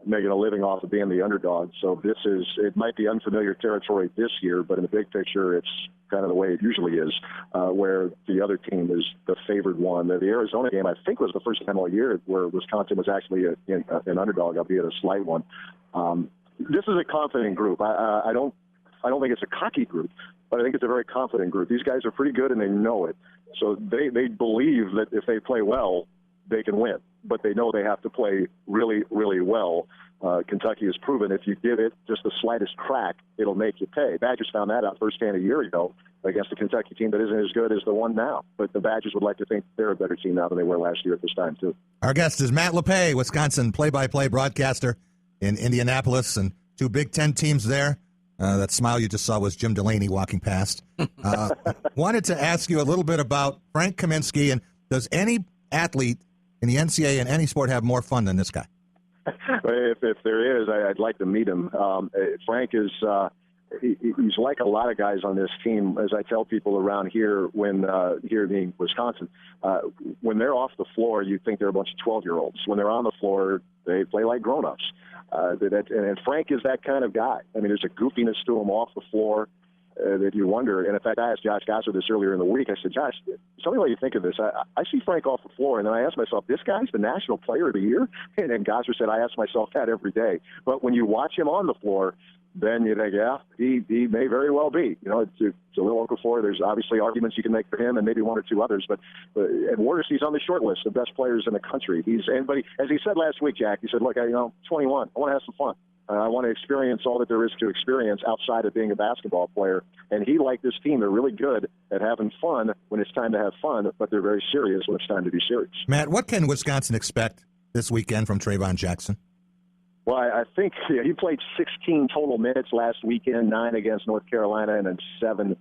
making a living off of being the underdog. So it might be unfamiliar territory this year, but in the big picture, it's kind of the way it usually is, where the other team is the favored one. The Arizona game, I think, was the first time all year where Wisconsin was actually an underdog, albeit a slight one. This is a confident group. I don't think it's a cocky group, but I think it's a very confident group. These guys are pretty good, and they know it. So they believe that if they play well, they can win. But they know they have to play really, really well. Kentucky has proven if you give it just the slightest crack, it'll make you pay. Badgers found that out firsthand a year ago against a Kentucky team that isn't as good as the one now. But the Badgers would like to think they're a better team now than they were last year at this time, too. Our guest is Matt Lepay, Wisconsin play-by-play broadcaster in Indianapolis, and 2 Big Ten teams there. That smile you just saw was Jim Delaney walking past. Wanted to ask you a little bit about Frank Kaminsky, and does any athlete in the NCAA in any sport have more fun than this guy? If there is, I'd like to meet him. Frank is he's like a lot of guys on this team, as I tell people around here here being Wisconsin, when they're off the floor, you think they're a bunch of 12-year-olds. When they're on the floor, they play like grown-ups. And Frank is that kind of guy. I mean, there's a goofiness to him off the floor that you wonder. And in fact, I asked Josh Gosser this earlier in the week. I said, Josh, tell me what you think of this. I see Frank off the floor, and then I asked myself, this guy's the National Player of the Year? And Gosser said, I ask myself that every day. But when you watch him on the floor, then you think, yeah, he may very well be. It's a little local floor. There's obviously arguments you can make for him and maybe 1 or 2 others. But at worst, he's on the short list of best players in the country. But as he said last week, Jack, he said, look, 21. I want to have some fun. I want to experience all that there is to experience outside of being a basketball player. And he, like this team, they're really good at having fun when it's time to have fun, but they're very serious when it's time to be serious. Matt, what can Wisconsin expect this weekend from Trayvon Jackson? Well, I think he played 16 total minutes last weekend, 9 against North Carolina and then 7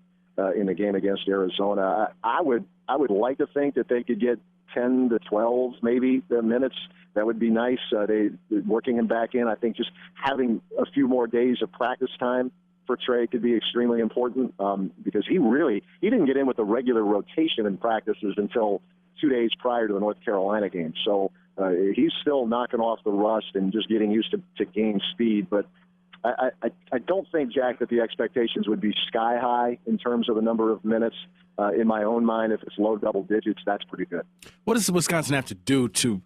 in the game against Arizona. I would like to think that they could get 10 to 12 maybe minutes. That would be nice. They working him back in. I think just having a few more days of practice time for Trey could be extremely important because he didn't get in with a regular rotation in practices until 2 days prior to the North Carolina game. So he's still knocking off the rust and just getting used to game speed. But I don't think, Jack, that the expectations would be sky high in terms of the number of minutes. In my own mind, if it's low double digits, that's pretty good. What does Wisconsin have to do to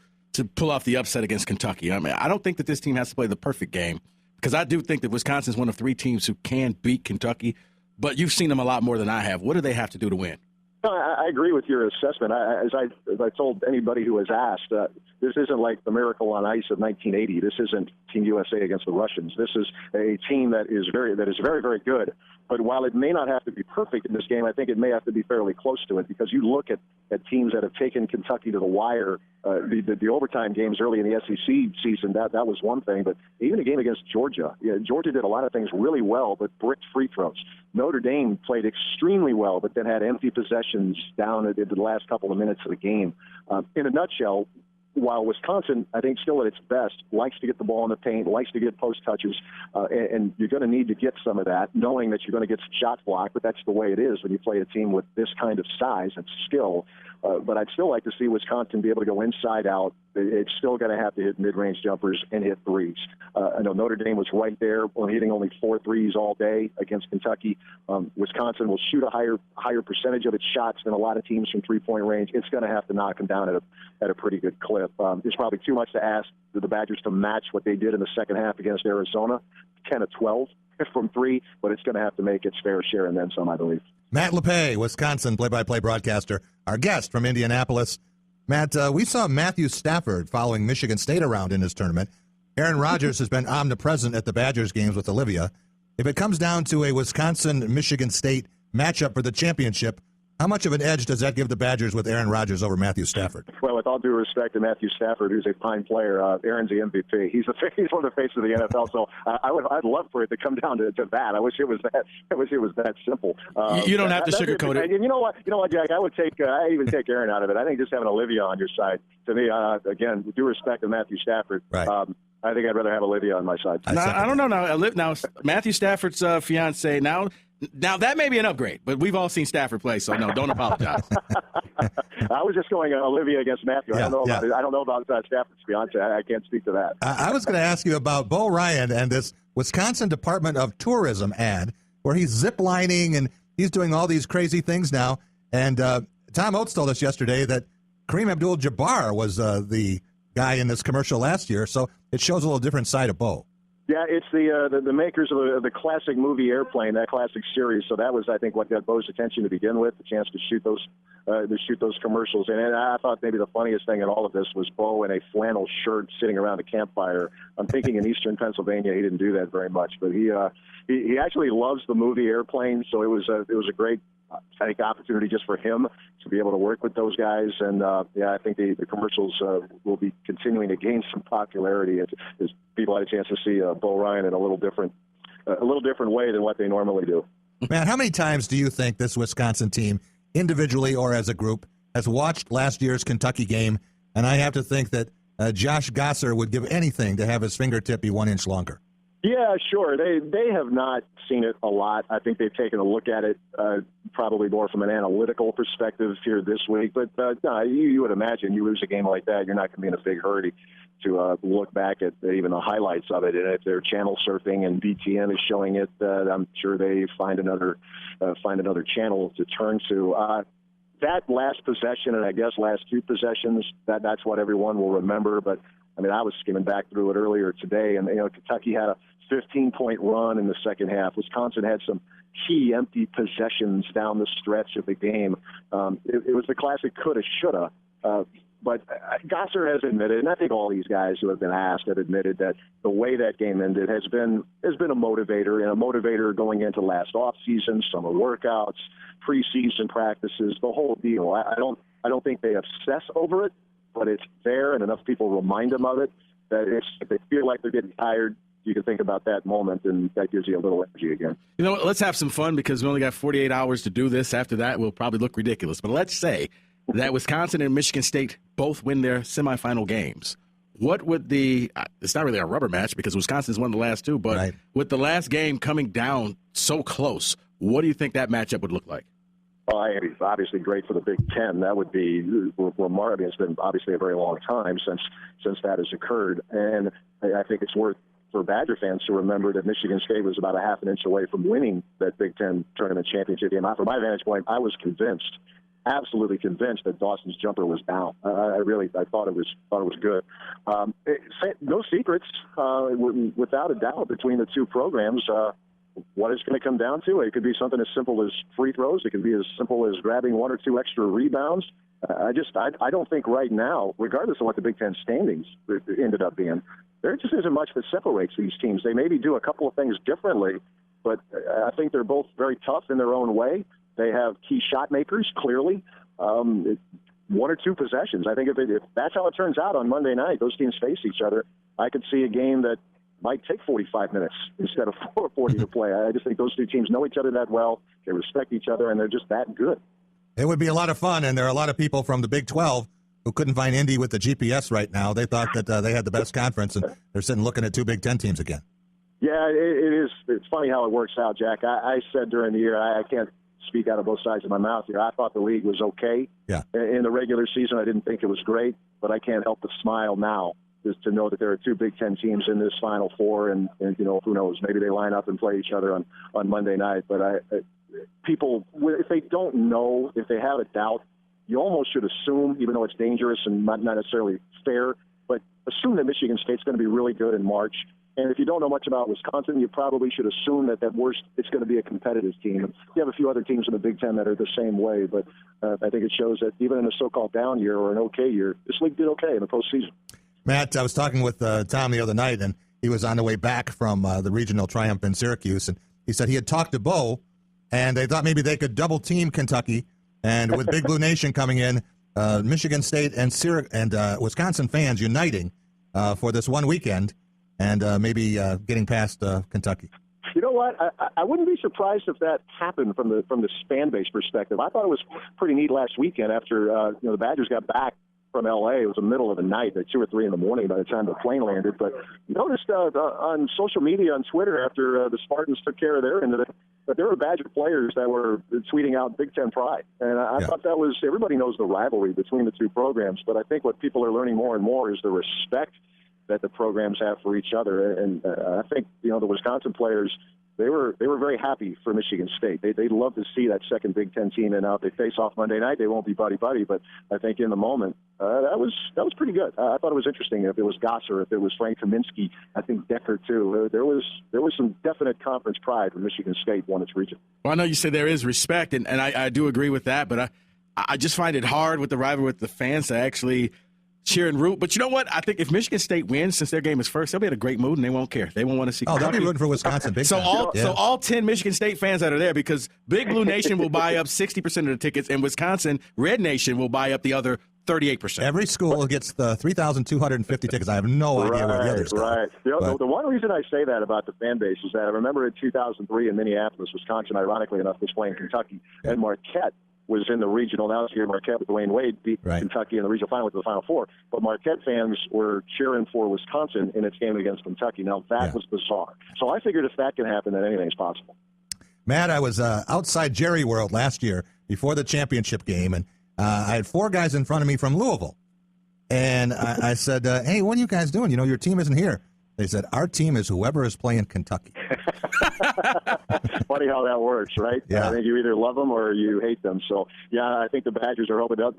pull off the upset against Kentucky? I mean, I don't think that this team has to play the perfect game because I do think that Wisconsin is one of 3 teams who can beat Kentucky, but you've seen them a lot more than I have. What do they have to do to win? I agree with your assessment. As I told anybody who has asked, this isn't like the Miracle on Ice of 1980. This isn't Team USA against the Russians. This is a team that is very, very good. But while it may not have to be perfect in this game, I think it may have to be fairly close to it, because you look at teams that have taken Kentucky to the wire. The overtime games early in the SEC season, that was one thing. But even a game against Georgia, Georgia did a lot of things really well, but bricked free throws. Notre Dame played extremely well, but then had empty possessions down at the last couple of minutes of the game. In a nutshell, while Wisconsin, I think, still at its best, likes to get the ball in the paint, likes to get post touches, and you're going to need to get some of that, knowing that you're going to get some shots blocked, but that's the way it is when you play a team with this kind of size and skill. But I'd still like to see Wisconsin be able to go inside out. It's still going to have to hit mid-range jumpers and hit threes. I know Notre Dame was right there, hitting only 4 threes all day against Kentucky. Wisconsin will shoot a higher percentage of its shots than a lot of teams from three-point range. It's going to have to knock them down at a pretty good clip. It's probably too much to ask the Badgers to match what they did in the second half against Arizona, 10 of 12 from 3, but it's going to have to make its fair share and then some, I believe. Matt Lepay, Wisconsin play-by-play broadcaster, our guest from Indianapolis. Matt, we saw Matthew Stafford following Michigan State around in his tournament. Aaron Rodgers has been omnipresent at the Badgers games with Olivia. If it comes down to a Wisconsin-Michigan State matchup for the championship, how much of an edge does that give the Badgers with Aaron Rodgers over Matthew Stafford? Well, with all due respect to Matthew Stafford, who's a fine player, Aaron's the MVP. He's one of the faces of the NFL. So I'd love for it to come down to that. I wish it was that. I wish it was that simple. You don't have to sugarcoat it. You know what, Jack? I even take Aaron out of it. I think just having Olivia on your side, to me, again, with due respect to Matthew Stafford, right. I think I'd rather have Olivia on my side. I don't know now. Matthew Stafford's fiance now that may be an upgrade, but we've all seen Stafford play, so no, don't apologize. I was just going Olivia against Matthew. Yeah, I don't know about Stafford's fiance. I can't speak to that. I was going to ask you about Bo Ryan and this Wisconsin Department of Tourism ad where he's zip-lining and he's doing all these crazy things now. And Tom Oates told us yesterday that Kareem Abdul-Jabbar was the guy in this commercial last year, so it shows a little different side of Bo. Yeah, it's the makers of the classic movie Airplane, that classic series. So that was, I think, what got Bo's attention to begin with, the chance to shoot those commercials. And I thought maybe the funniest thing in all of this was Bo in a flannel shirt sitting around a campfire. I'm thinking in eastern Pennsylvania he didn't do that very much, but he actually loves the movie Airplane. So it was a great, I think, opportunity just for him to be able to work with those guys. And I think the commercials will be continuing to gain some popularity as people had a chance to see Bo Ryan in a little different way than what they normally do. Man, how many times do you think this Wisconsin team, individually or as a group, has watched last year's Kentucky game? And I have to think that Josh Gosser would give anything to have his fingertip be 1 inch longer. Yeah, sure. They have not seen it a lot. I think they've taken a look at it probably more from an analytical perspective here this week. But no, you would imagine you lose a game like that, you're not going to be in a big hurry to look back at even the highlights of it. And if they're channel surfing and BTN is showing it, I'm sure they find another channel to turn to. That last possession, and I guess last 2 possessions, that's what everyone will remember. But I mean, I was skimming back through it earlier today, and Kentucky had a 15-point run in the second half. Wisconsin had some key empty possessions down the stretch of the game. It was the classic coulda, shoulda. But Gosser has admitted, and I think all these guys who have been asked have admitted that the way that game ended has been a motivator, and a motivator going into last offseason, summer workouts, preseason practices, the whole deal. I don't think they obsess over it, but it's there, and enough people remind them of it that if they feel like they're getting tired, you can think about that moment, and that gives you a little energy again. You know what? Let's have some fun because we only got 48 hours to do this. After that, we'll probably look ridiculous. But let's say that Wisconsin and Michigan State both win their semifinal games. What would it's not really a rubber match because Wisconsin's won the last 2, but right, with the last game coming down so close, what do you think that matchup would look like? Well, it's obviously great for the Big Ten. That would be remarkable. It's been obviously a very long time since that has occurred. And I think it's worth for Badger fans to remember that Michigan State was about a half an inch away from winning that Big Ten tournament championship game. From my vantage point, I was absolutely convinced that Dawson's jumper was down. I thought it was good. No secrets, without a doubt, between the two programs. What it's going to come down to, it could be something as simple as free throws. It could be as simple as grabbing 1 or 2 extra rebounds. I don't think right now, regardless of what the Big Ten standings ended up being, there just isn't much that separates these teams. They maybe do a couple of things differently, but I think they're both very tough in their own way. They have key shot makers, clearly. One or two possessions. I think if that's how it turns out on Monday night, those teams face each other, I could see a game that might take 45 minutes instead of 4:40 to play. I just think those two teams know each other that well. They respect each other, and they're just that good. It would be a lot of fun, and there are a lot of people from the Big 12 who couldn't find Indy with the GPS right now. They thought that they had the best conference, and they're sitting looking at two Big 10 teams again. Yeah, it is. It's funny how it works out, Jack. I said during the year, I can't speak out of both sides of my mouth here. I thought the league was okay. Yeah. In the regular season, I didn't think it was great, but I can't help but smile now just to know that there are two Big Ten teams in this Final Four, and you know, who knows, maybe they line up and play each other on Monday night. But people, if they don't know, if they have a doubt, you almost should assume, even though it's dangerous and not necessarily fair, but assume that Michigan State's going to be really good in March. And if you don't know much about Wisconsin, you probably should assume that at worst it's going to be a competitive team. You have a few other teams in the Big Ten that are the same way, but I think it shows that even in a so-called down year or an okay year, this league did okay in the postseason. Matt, I was talking with Tom the other night, and he was on the way back from the regional triumph in Syracuse, and he said he had talked to Bo, and they thought maybe they could double-team Kentucky, and with Big Blue Nation coming in, Michigan State and Wisconsin fans uniting for this one weekend, and maybe getting past Kentucky. You know what? I wouldn't be surprised if that happened from the fan base perspective. I thought it was pretty neat last weekend after the Badgers got back from L.A. It was the middle of the night, at 2 or 3 in the morning by the time the plane landed. But noticed on social media, on Twitter, after the Spartans took care of their end of it, that there were Badger players that were tweeting out Big Ten pride. And I thought that was, everybody knows the rivalry between the two programs, but I think what people are learning more and more is the respect that the programs have for each other. And I think, the Wisconsin players, they were very happy for Michigan State. They'd love to see that second Big Ten team, and now if they face off Monday night, they won't be buddy-buddy, but I think in the moment, that was pretty good. I thought it was interesting if it was Gosser, if it was Frank Kaminsky, I think Decker too. There was some definite conference pride when Michigan State won its region. Well, I know you say there is respect, and I do agree with that, but I just find it hard with the rivalry with the fans to actually cheer and root. But you know what? I think if Michigan State wins, since their game is first, they'll be in a great mood and they won't care. They won't want to see. Oh, they'll be rooting for Wisconsin. Big so all 10 Michigan State fans that are there, because Big Blue Nation will buy up 60% of the tickets, and Wisconsin Red Nation will buy up the other 38%. Every school gets the 3,250 tickets. I have no idea where the others go. Right. The one reason I say that about the fan base is that I remember in 2003 in Minneapolis, Wisconsin, ironically enough, was playing Kentucky, and Marquette was in the regional. Now this year, Marquette with Dwayne Wade beat Kentucky in the regional final to the Final Four. But Marquette fans were cheering for Wisconsin in its game against Kentucky. Now that was bizarre. So I figured if that can happen, then anything's possible. Matt, I was outside Jerry World last year before the championship game, and I had 4 guys in front of me from Louisville. And I said, hey, what are you guys doing? Your team isn't here. They said, our team is whoever is playing Kentucky. Funny how that works, right? Yeah. I think you either love them or you hate them. So, yeah, I think the Badgers are hoping that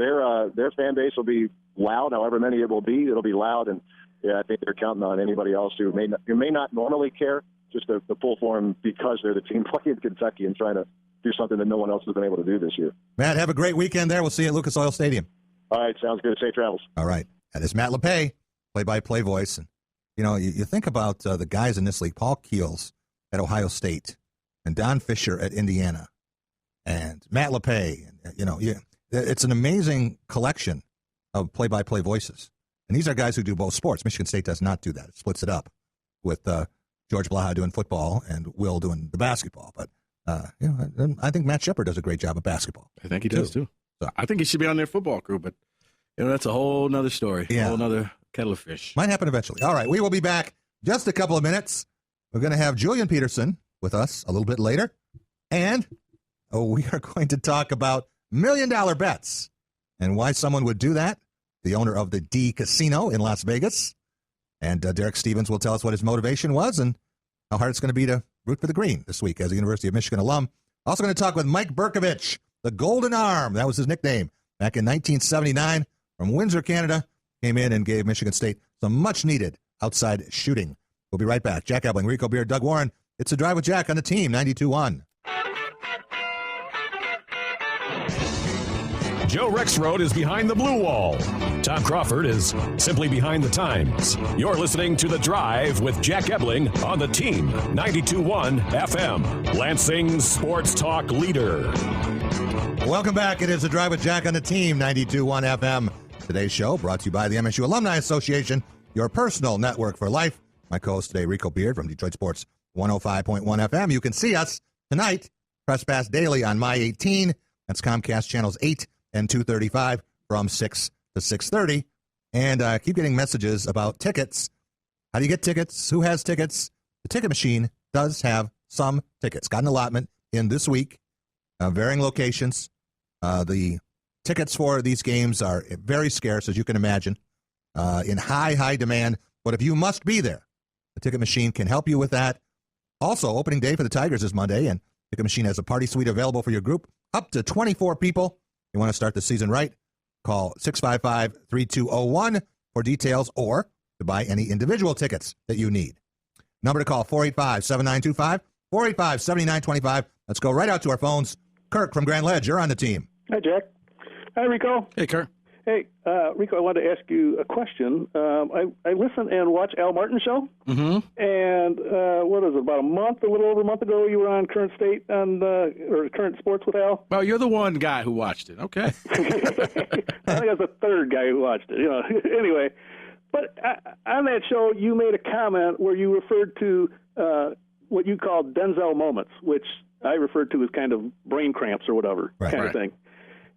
their fan base will be loud, however many it will be. It'll be loud, and, yeah, I think they're counting on anybody else who may not normally care, just to pull for them because they're the team playing Kentucky and trying to do something that no one else has been able to do this year. Matt, have a great weekend there. We'll see you at Lucas Oil Stadium. All right, sounds good. Safe travels. All right. That is Matt Lepay, play-by-play voice. And, you think about the guys in this league, Paul Keels at Ohio State and Don Fisher at Indiana and Matt Lepay. It's an amazing collection of play-by-play voices. And these are guys who do both sports. Michigan State does not do that. It splits it up with George Blaha doing football and Will doing the basketball. But, I think Matt Shepard does a great job of basketball. I think he does, too. So I think he should be on their football crew, but that's a whole nother story, a whole nother kettle of fish. Might happen eventually. All right, we will be back just a couple of minutes. We're going to have Julian Peterson with us a little bit later, and we are going to talk about $1 million bets and why someone would do that, the owner of the D Casino in Las Vegas. And Derek Stevens will tell us what his motivation was and how hard it's going to be to root for the green this week as a University of Michigan alum. Also going to talk with Mike Brkovich, the Golden Arm. That was his nickname back in 1979 from Windsor, Canada. Came in and gave Michigan State some much-needed outside shooting. We'll be right back. Jack Ebling, Rico Beard, Doug Warren. It's a Drive with Jack on the team, 92.1. Joe Rexrode is behind the blue wall. Tom Crawford is simply behind the times. You're listening to The Drive with Jack Ebling on the Team 92.1 FM, Lansing's sports talk leader. Welcome back. It is The Drive with Jack on the Team 92.1 FM. Today's show brought to you by the MSU Alumni Association, your personal network for life. My co-host today, Rico Beard from Detroit Sports 105.1 FM. You can see us tonight, Press Pass Daily on My 18. That's Comcast channels 8 and 235 from 6 to 6:30. And keep getting messages about tickets. How do you get tickets? Who has tickets? The ticket machine does have some tickets. Got an allotment in this week, varying locations. The tickets for these games are very scarce, as you can imagine, in high demand. But if you must be there, the ticket machine can help you with that. Also, opening day for the Tigers is Monday, and Ticket Machine has a party suite available for your group, up to 24 people. You want to start the season right? Call 655-3201 for details or to buy any individual tickets that you need. Number to call, 485-7925, 485-7925. Let's go right out to our phones. Kirk from Grand Ledge, you're on the team. Hi, Jack. Hi, Rico. Hey, Kirk. Hey, Rico, I wanted to ask you a question. I listen and watch Al Martin's show, and what is it, about a little over a month ago, you were on Current State or Current Sports with Al? Well, you're the one guy who watched it. Okay. I think I was the third guy who watched it. Anyway, but on that show, you made a comment where you referred to what you called Denzel moments, which I referred to as kind of brain cramps or whatever kind of thing.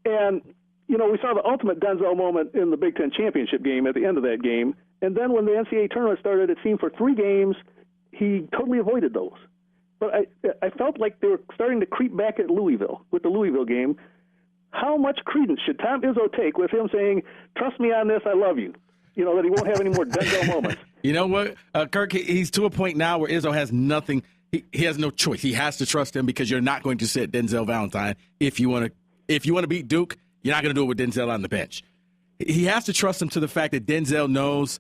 And we saw the ultimate Denzel moment in the Big Ten championship game at the end of that game. And then when the NCAA tournament started, it seemed for 3 games, he totally avoided those. But I felt like they were starting to creep back at Louisville with the Louisville game. How much credence should Tom Izzo take with him saying, trust me on this, I love you? That he won't have any more Denzel moments. You know what, Kirk, he's to a point now where Izzo has nothing. He has no choice. He has to trust him because you're not going to sit Denzel Valentine if you want to beat Duke. You're not going to do it with Denzel on the bench. He has to trust him to the fact that Denzel knows,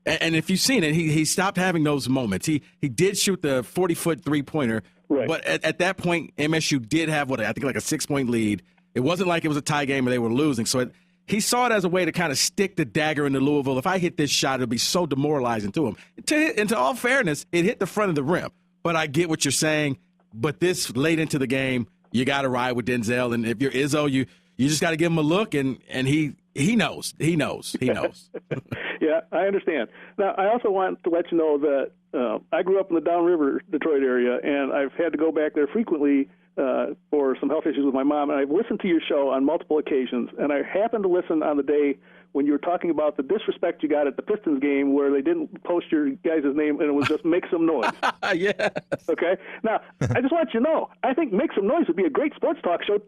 and if you've seen it, he stopped having those moments. He did shoot the 40-foot three-pointer, but at that point, MSU did have, I think like a 6-point lead. It wasn't like it was a tie game or they were losing. So he saw it as a way to kind of stick the dagger into Louisville. If I hit this shot, it'll be so demoralizing to him. And to all fairness, it hit the front of the rim. But I get what you're saying. But this late into the game, you got to ride with Denzel. And if you're Izzo, you just got to give him a look, and he knows. He knows. Yeah, I understand. Now, I also want to let you know that I grew up in the Downriver, Detroit area, and I've had to go back there frequently for some health issues with my mom, and I've listened to your show on multiple occasions, and I happened to listen on the day when you were talking about the disrespect you got at the Pistons game where they didn't post your guys' name and it was just Make Some Noise. Yes. Okay? Now, I just want you to know, I think Make Some Noise would be a great sports talk show,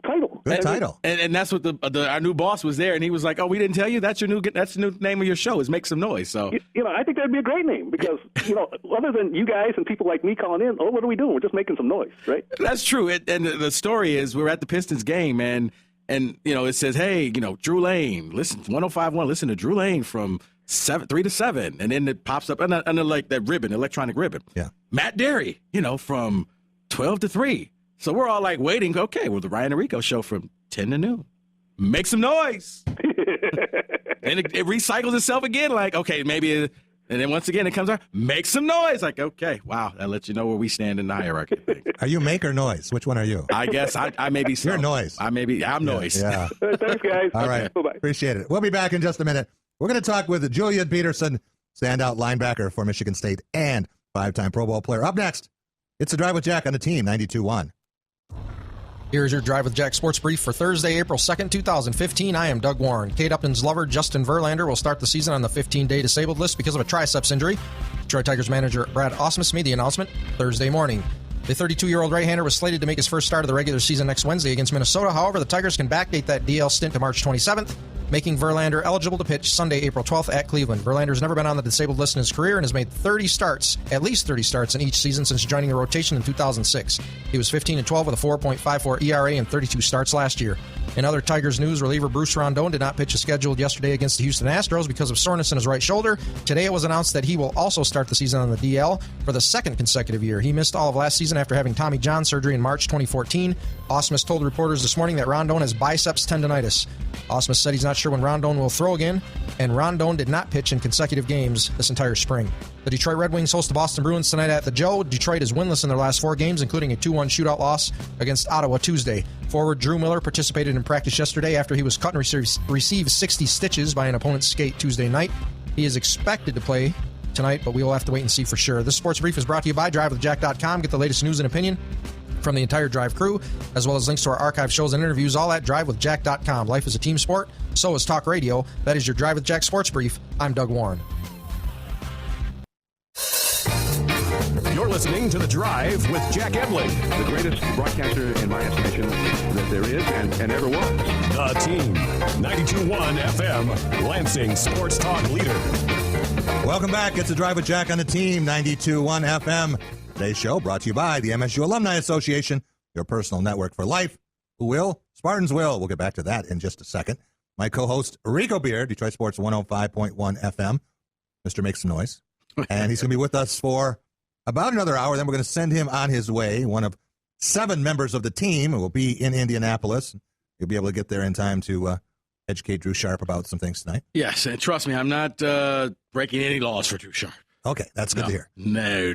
title. Good title. And that's what our new boss was there, and he was like, oh, we didn't tell you? That's the new name of your show is Make Some Noise. So I think that'd be a great name because, other than you guys and people like me calling in, what are we doing? We're just making some noise, right? That's true. And the story is we're at the Pistons game, and it says, hey, Drew Lane, listen, 105.1, listen to Drew Lane from 3 to 7. And then it pops up under like that ribbon, electronic ribbon. Yeah. Matt Derry, from 12 to 3. So we're all like waiting. Okay, well, the Ryan and Rico show from 10 to noon. Make some noise. And it recycles itself again. Like, okay, maybe and then once again, it comes out, make some noise. Like, okay, wow, that lets you know where we stand in the hierarchy. Are you make or noise? Which one are you? I guess I may be. You're noise. I'm noise. Yeah. Thanks, guys. All right. Bye-bye. Appreciate it. We'll be back in just a minute. We're going to talk with Julian Peterson, standout linebacker for Michigan State and 5-time Pro Bowl player. Up next, it's a Drive with Jack on the Team 92.1. Here's your Drive with Jack sports brief for Thursday, April 2nd, 2015. I am Doug Warren. Kate Upton's lover, Justin Verlander, will start the season on the 15-day disabled list because of a triceps injury. Detroit Tigers manager Brad Osmus made the announcement Thursday morning. The 32-year-old right-hander was slated to make his first start of the regular season next Wednesday against Minnesota. However, the Tigers can backdate that DL stint to March 27th, making Verlander eligible to pitch Sunday, April 12th at Cleveland. Verlander's never been on the disabled list in his career and has made at least 30 starts in each season since joining the rotation in 2006. He was 15-12 with a 4.54 ERA and 32 starts last year. In other Tigers news, reliever Bruce Rondon did not pitch as scheduled yesterday against the Houston Astros because of soreness in his right shoulder. Today it was announced that he will also start the season on the DL for the second consecutive year. He missed all of last season after having Tommy John surgery in March 2014. Osmus told reporters this morning that Rondon has biceps tendonitis. Osmus said he's not sure sure when Rondon will throw again, and Rondon did not pitch in consecutive games this entire spring. The Detroit Red Wings host the Boston Bruins tonight at the Joe. Detroit is winless in their last 4 games, including a 2-1 shootout loss against Ottawa Tuesday. Forward Drew Miller participated in practice yesterday after he was cut and received 60 stitches by an opponent's skate Tuesday night. He is expected to play tonight, but we will have to wait and see for sure. This sports brief is brought to you by DriveWithJack.com. Get the latest news and opinion from the entire Drive crew, as well as links to our archive shows and interviews, all at DriveWithJack.com. Life is a team sport, so is talk radio. That is your Drive with Jack sports brief. I'm Doug Warren. You're listening to The Drive with Jack Ebling. The greatest broadcaster, in my estimation, that there is and ever was. The Team. 92.1 FM, Lansing Sports Talk leader. Welcome back. It's The Drive with Jack on the Team, 92.1 FM. Today's show brought to you by the MSU Alumni Association, your personal network for life. Who will? Spartans will. We'll get back to that in just a second. My co-host, Rico Beard, Detroit Sports 105.1 FM. Mr. Make Some Noise. And he's going to be with us for about another hour. Then we're going to send him on his way. One of 7 members of the team who will be in Indianapolis. You'll be able to get there in time to educate Drew Sharp about some things tonight. Yes, and trust me, I'm not breaking any laws for Drew Sharp. Okay, that's good to hear. No.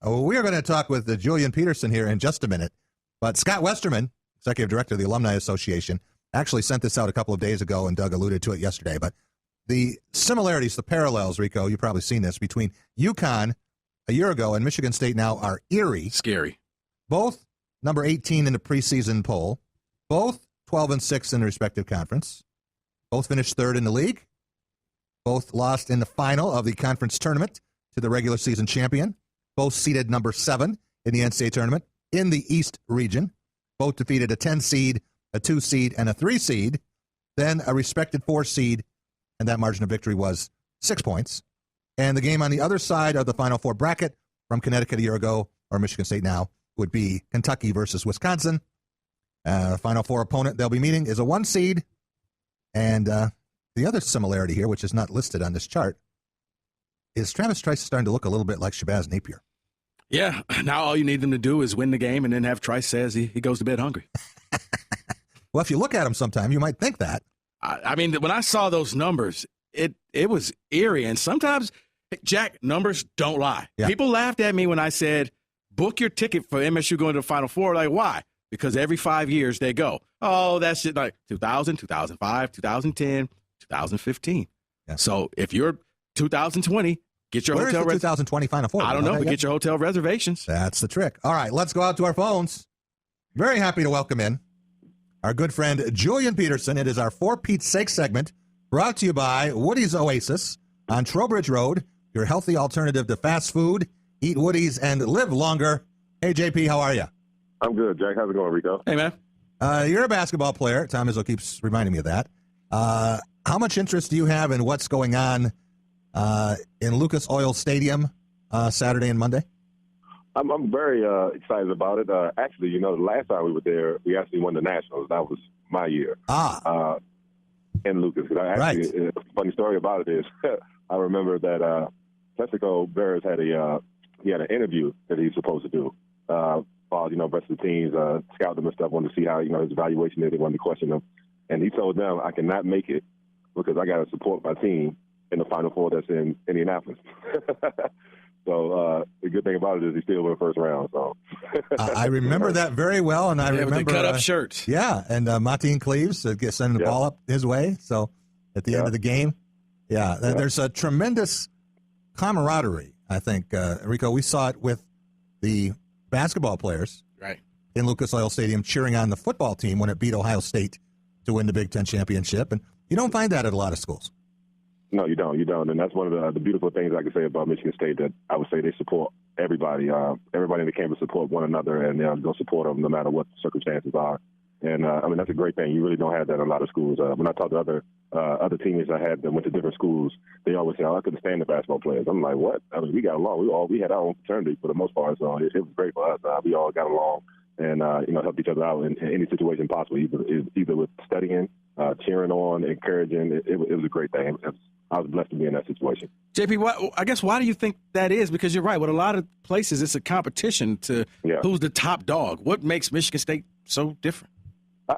We are going to talk with Julian Peterson here in just a minute. But Scott Westerman, Executive Director of the Alumni Association, actually sent this out a couple of days ago, and Doug alluded to it yesterday. But the similarities, the parallels, Rico, you've probably seen this, between UConn a year ago and Michigan State now are eerie. Scary. Both number 18 in the preseason poll. Both 12-6 in the respective conference. Both finished 3rd in the league. Both lost in the final of the conference tournament to the regular season champion. Both seeded number 7 in the NCAA tournament in the East region. Both defeated a 10 seed, a 2 seed, and a 3 seed. Then a respected 4 seed, and that margin of victory was 6 points. And the game on the other side of the Final Four bracket from Connecticut a year ago, or Michigan State now, would be Kentucky versus Wisconsin. Final Four opponent they'll be meeting is a 1 seed. And the other similarity here, which is not listed on this chart, is Travis Trice starting to look a little bit like Shabazz Napier. Yeah, now all you need them to do is win the game and then have Trice says he goes to bed hungry. Well, if you look at him sometime, you might think that. I mean, when I saw those numbers, it was eerie. And sometimes, Jack, numbers don't lie. Yeah. People laughed at me when I said, book your ticket for MSU going to the Final Four. Like, why? Because every 5 years they go. Oh, that's just like 2000, 2005, 2010, 2015. Yeah. So if you're 2020, get your hotel. Where's the 2020 Final Four? I don't know, but get your hotel reservations. That's the trick. All right, let's go out to our phones. Very happy to welcome in our good friend Julian Peterson. It is our For Pete's Sake segment, brought to you by Woody's Oasis on Trowbridge Road, your healthy alternative to fast food. Eat Woody's and live longer. Hey, JP, how are you? I'm good, Jack. How's it going, Rico? Hey, man. You're a basketball player. Tom Izzo keeps reminding me of that. How much interest do you have in what's going on in Lucas Oil Stadium Saturday and Monday? I'm very excited about it. Actually, the last time we were there, we actually won the Nationals. That was my year. In Lucas. A funny story about it is I remember that Jessica Barris had an interview that he was supposed to do. Rest of the teams, scout them and stuff, wanted to see how, his evaluation is. They wanted to question him. And he told them, I cannot make it because I got to support my team in the Final Four that's in Indianapolis. So the good thing about it is he still went first round. So I remember that very well, and I remember cut up shirts. Yeah, and Martin Cleaves sending the ball up his way. So at the end of the game, there's a tremendous camaraderie. I think Rico, we saw it with the basketball players in Lucas Oil Stadium cheering on the football team when it beat Ohio State to win the Big Ten championship, and you don't find that at a lot of schools. No, you don't. And that's one of the beautiful things I can say about Michigan State, that I would say they support everybody. Everybody in the campus support one another, and they'll support them no matter what the circumstances are. And, that's a great thing. You really don't have that in a lot of schools. When I talk to other teammates I had that went to different schools, they always say, I couldn't stand the basketball players. I'm like, what? I mean, we got along. We had our own fraternity for the most part, so it was great for us. We all got along and, helped each other out in any situation possible, either with studying, cheering on, encouraging. It was a great thing. I was blessed to be in that situation. JP, why do you think that is? Because you're right. With a lot of places, it's a competition to who's the top dog. What makes Michigan State so different?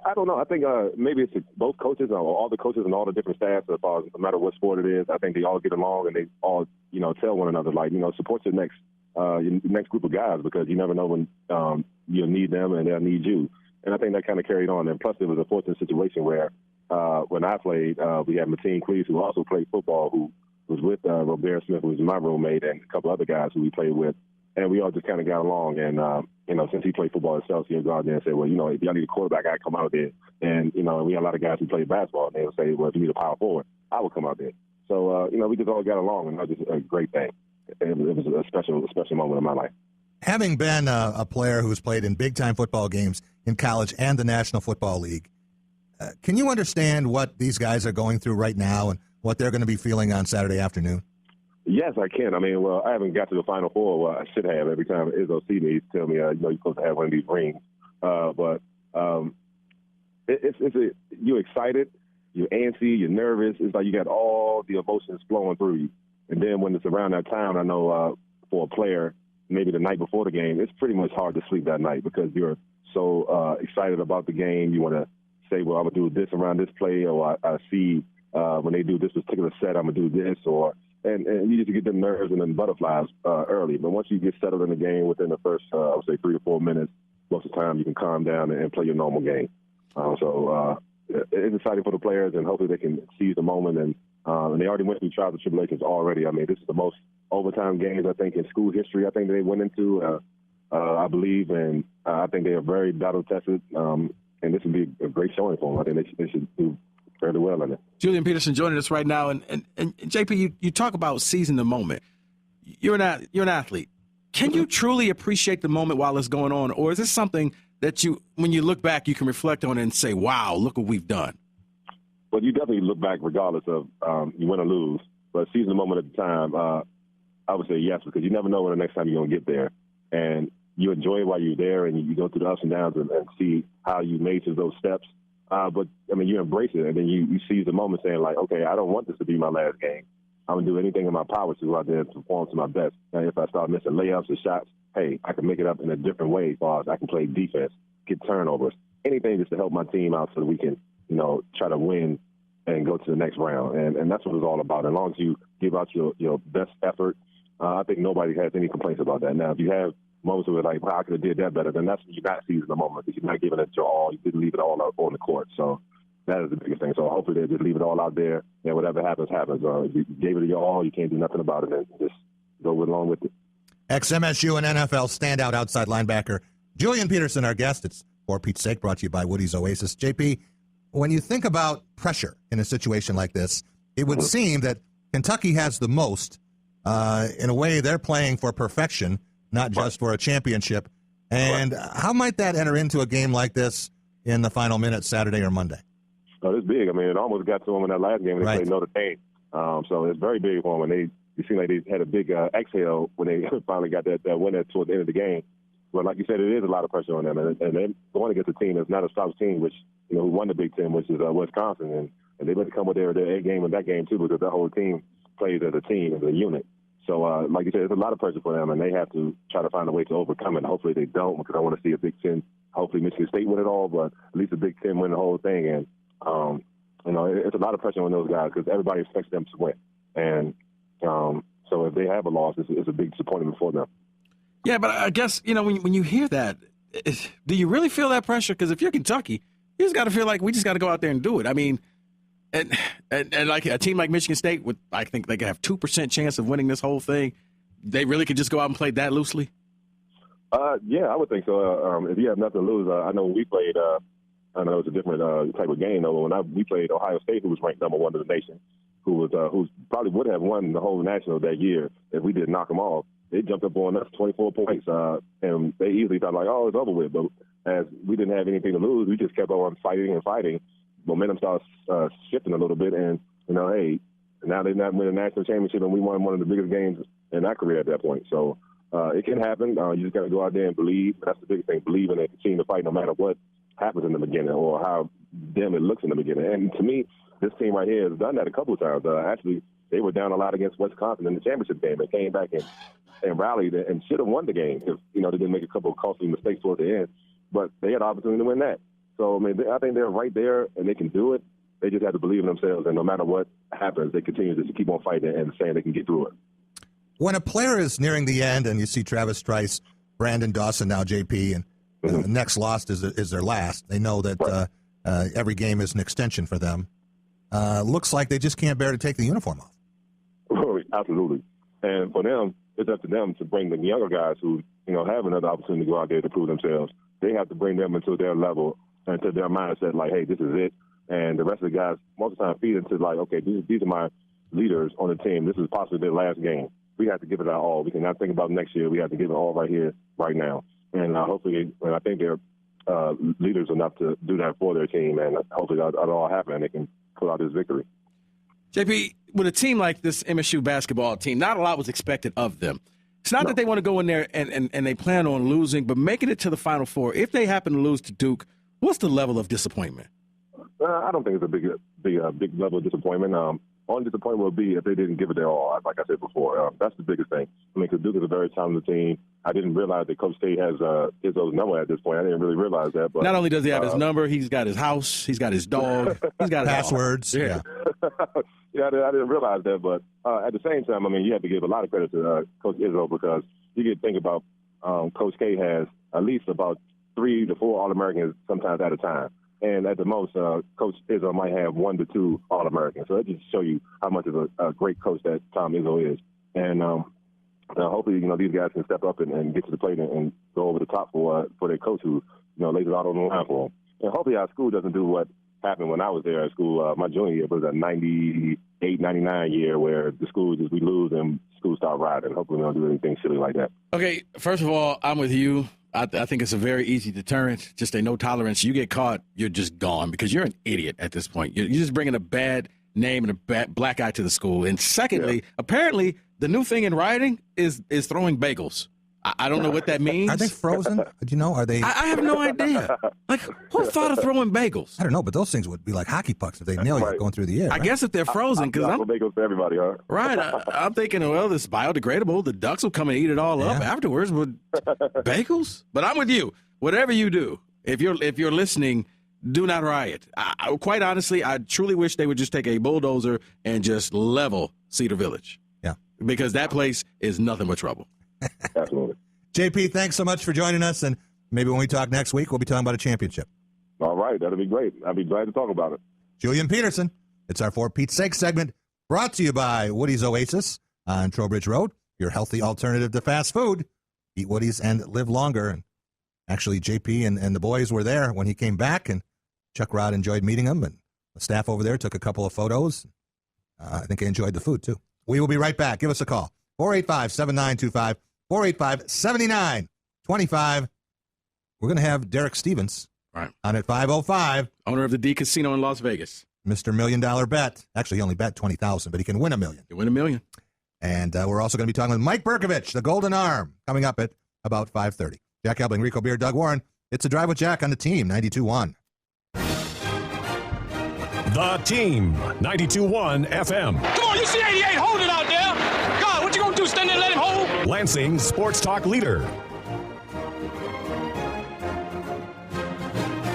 I don't know. I think maybe it's both coaches or all the coaches and all the different staffs, as far as no matter what sport it is. I think they all get along and they all, tell one another, like, support your next group of guys, because you never know when you'll need them and they'll need you. And I think that kind of carried on. And plus, it was a fortunate situation where when I played, we had Mateen Cleese, who also played football, who was with Robert Smith, who was my roommate, and a couple other guys who we played with. And we all just kind of got along. And, since he played football himself, he'd go out there and say, well, if y'all need a quarterback, I'd come out there. And, we had a lot of guys who played basketball, and they would say, well, if you need a power forward, I would come out there. So, we just all got along, and that was just a great thing. It was a special moment in my life. Having been a player who's played in big-time football games in college and the National Football League, can you understand what these guys are going through right now and what they're going to be feeling on Saturday afternoon? Yes, I can. I mean, well, I haven't got to the Final Four. Well, I should have. Every time Izzo sees me, he tell me, you're supposed to have one of these rings. But you're excited, you're antsy, you're nervous. It's like you got all the emotions flowing through you. And then when it's around that time, I know for a player, maybe the night before the game, it's pretty much hard to sleep that night because you're so excited about the game. You want to say, well, I'm going to do this around this play, or I see when they do this particular set, I'm going to do this, and you just get the nerves and then butterflies early. But once you get settled in the game within the first, I would say 3 or 4 minutes, most of the time you can calm down and play your normal game. So it's exciting for the players, and hopefully they can seize the moment. And they already went through trials and tribulations already. I mean, this is the most overtime games, I think, in school history, I think they went into, I believe. And I think they are very battle-tested. And this would be a great showing for them. I think they should do fairly well in it. Julian Peterson joining us right now. And JP, you talk about seizing the moment. You're an athlete. Can you truly appreciate the moment while it's going on? Or is this something that when you look back, you can reflect on it and say, wow, look what we've done? Well, you definitely look back regardless of you win or lose. But seizing the moment at the time, I would say yes, because you never know when the next time you're going to get there. And you enjoy it while you're there, and you go through the ups and downs and see how you made through those steps. But, I mean, you embrace it, and then you seize the moment saying, like, okay, I don't want this to be my last game. I'm going to do anything in my power to go out there and perform to my best. And if I start missing layups or shots, hey, I can make it up in a different way as far as I can play defense, get turnovers, anything just to help my team out so that we can, try to win and go to the next round. And that's what it's all about. As long as you give out your best effort, I think nobody has any complaints about that. Now, if you have moments where like, well, I could have did that better, then that's when you're not seizing the moment, because you're not giving it your all. You didn't leave it all out on the court. So that is the biggest thing. So hopefully they just leave it all out there, and whatever happens, happens. If you gave it your all, you can't do nothing about it, and just go along with it. Ex-MSU and NFL standout outside linebacker Julian Peterson, our guest. It's For Pete's Sake, brought to you by Woody's Oasis. JP, when you think about pressure in a situation like this, it would seem that Kentucky has the most. In a way, they're playing for perfection, not just for a championship. And how might that enter into a game like this in the final minutes, Saturday or Monday? Oh, it's big. I mean, it almost got to them in that last game when they played Notre Dame. So it's very big for them. And you seem like they had a big exhale when they finally got that win toward the end of the game. But like you said, it is a lot of pressure on them. And they're going against a team that's not a South team, which, who won the Big Ten, which is Wisconsin. And they better come with their A game in that game, too, because that whole team plays as a team, as a unit. So, like you said, it's a lot of pressure for them, and they have to try to find a way to overcome it. Hopefully they don't, because I want to see a Big Ten, hopefully Michigan State win it all, but at least a Big Ten win the whole thing. And, it's a lot of pressure on those guys because everybody expects them to win. And so if they have a loss, it's a big disappointment for them. Yeah, but I guess, when you hear that, do you really feel that pressure? Because if you're Kentucky, you just got to feel like we just got to go out there and do it. I mean, and like a team like Michigan State, I think they could have 2% chance of winning this whole thing. They really could just go out and play that loosely? Yeah, I would think so. If you have nothing to lose, I know when we played, I know it's a different type of game, though. When we played Ohio State, who was ranked number one in the nation, who probably would have won the whole national that year if we didn't knock them off. They jumped up on us 24 points, and they easily thought, like, oh, it's over with. But as we didn't have anything to lose, we just kept on fighting and fighting. Momentum starts shifting a little bit, and, hey, now they're not winning a national championship, and we won one of the biggest games in our career at that point. So it can happen. You just got to go out there and believe. That's the biggest thing, believe in it, continue to fight no matter what happens in the beginning or how dim it looks in the beginning. And to me, this team right here has done that a couple of times. Actually, they were down a lot against Wisconsin in the championship game. They came back and rallied and should have won the game if, they didn't make a couple of costly mistakes toward the end. But they had the opportunity to win that. So, I mean, I think they're right there, and they can do it. They just have to believe in themselves, and no matter what happens, they continue to keep on fighting and saying they can get through it. When a player is nearing the end and you see Travis Trice, Brandon Dawson, now JP, and the next loss is their last, they know that every game is an extension for them. Looks like they just can't bear to take the uniform off. Absolutely. And for them, it's up to them to bring the younger guys who, have another opportunity to go out there to prove themselves. They have to bring them into their level and to their mindset, like, hey, this is it. And the rest of the guys, most of the time, feed into, like, okay, these are my leaders on the team. This is possibly their last game. We have to give it our all. We cannot think about next year. We have to give it all right here, right now. And hopefully, I think they're leaders enough to do that for their team, and hopefully that'll all happen and they can pull out this victory. JP, with a team like this MSU basketball team, not a lot was expected of them. It's not that they want to go in there and they plan on losing, but making it to the Final Four. If they happen to lose to Duke, what's the level of disappointment? I don't think it's a big level of disappointment. Only disappointment would be if they didn't give it their all, like I said before. That's the biggest thing. I mean, because Duke is a very talented team. I didn't realize that Coach State has Izzo's number at this point. I didn't really realize that. But not only does he have his number, he's got his house, he's got his dog, he's got passwords. Yeah. Yeah, I didn't realize that. But at the same time, I mean, you have to give a lot of credit to Coach Izzo, because you get to think about Coach K has at least about 3 to 4 All-Americans sometimes at a time. And at the most, Coach Izzo might have 1 to 2 All-Americans. So that just shows you how much of a great coach that Tom Izzo is. And hopefully, these guys can step up and get to the plate and go over the top for their coach who, lays it out on the line for them. And hopefully our school doesn't do what happened when I was there at school. My junior year was a 98, 99 year where the school we lose and schools start riding. Hopefully we don't do anything silly like that. Okay, first of all, I'm with you. I think it's a very easy deterrent, just a no tolerance. You get caught, you're just gone because you're an idiot at this point. You're just bringing a bad name and a black eye to the school. And secondly, apparently the new thing in rioting is throwing bagels. I don't know what that means. Are they frozen? Do you know? Are they? I have no idea. Like, who thought of throwing bagels? I don't know, but those things would be like hockey pucks if they nail you going through the air. I guess if they're frozen, because I'm bagels for everybody, huh? Right. I'm thinking, well, this is biodegradable. The ducks will come and eat it all up afterwards. But bagels? But I'm with you. Whatever you do, if you're listening, do not riot. Quite honestly, I truly wish they would just take a bulldozer and just level Cedar Village. Yeah. Because that place is nothing but trouble. Absolutely. JP, thanks so much for joining us, and maybe when we talk next week, we'll be talking about a championship. All right, that'll be great. I'll be glad to talk about it. Julian Peterson, it's our For Pete's Sake segment, brought to you by Woody's Oasis on Trowbridge Road, your healthy alternative to fast food. Eat Woody's and live longer. And actually, JP and the boys were there when he came back, and Chuck Rod enjoyed meeting him, and the staff over there took a couple of photos. I think they enjoyed the food, too. We will be right back. Give us a call. 485-7925. 485-7925. We're going to have Derek Stevens on at 5:05. Owner of the D Casino in Las Vegas. Mr. $1 Million Bet. Actually, he only bet $20,000, but he can win $1 million. You win $1 million. And we're also going to be talking with Mike Brkovich, the Golden Arm, coming up at about 5:30. Jack Ebling, Rico Beard, Doug Warren. It's a Drive with Jack on the team, 92.1. The Team, 92.1 FM. Come on, you see 88, hold it out there. God, what you gonna do, stand there and let him hold? Lansing Sports Talk leader.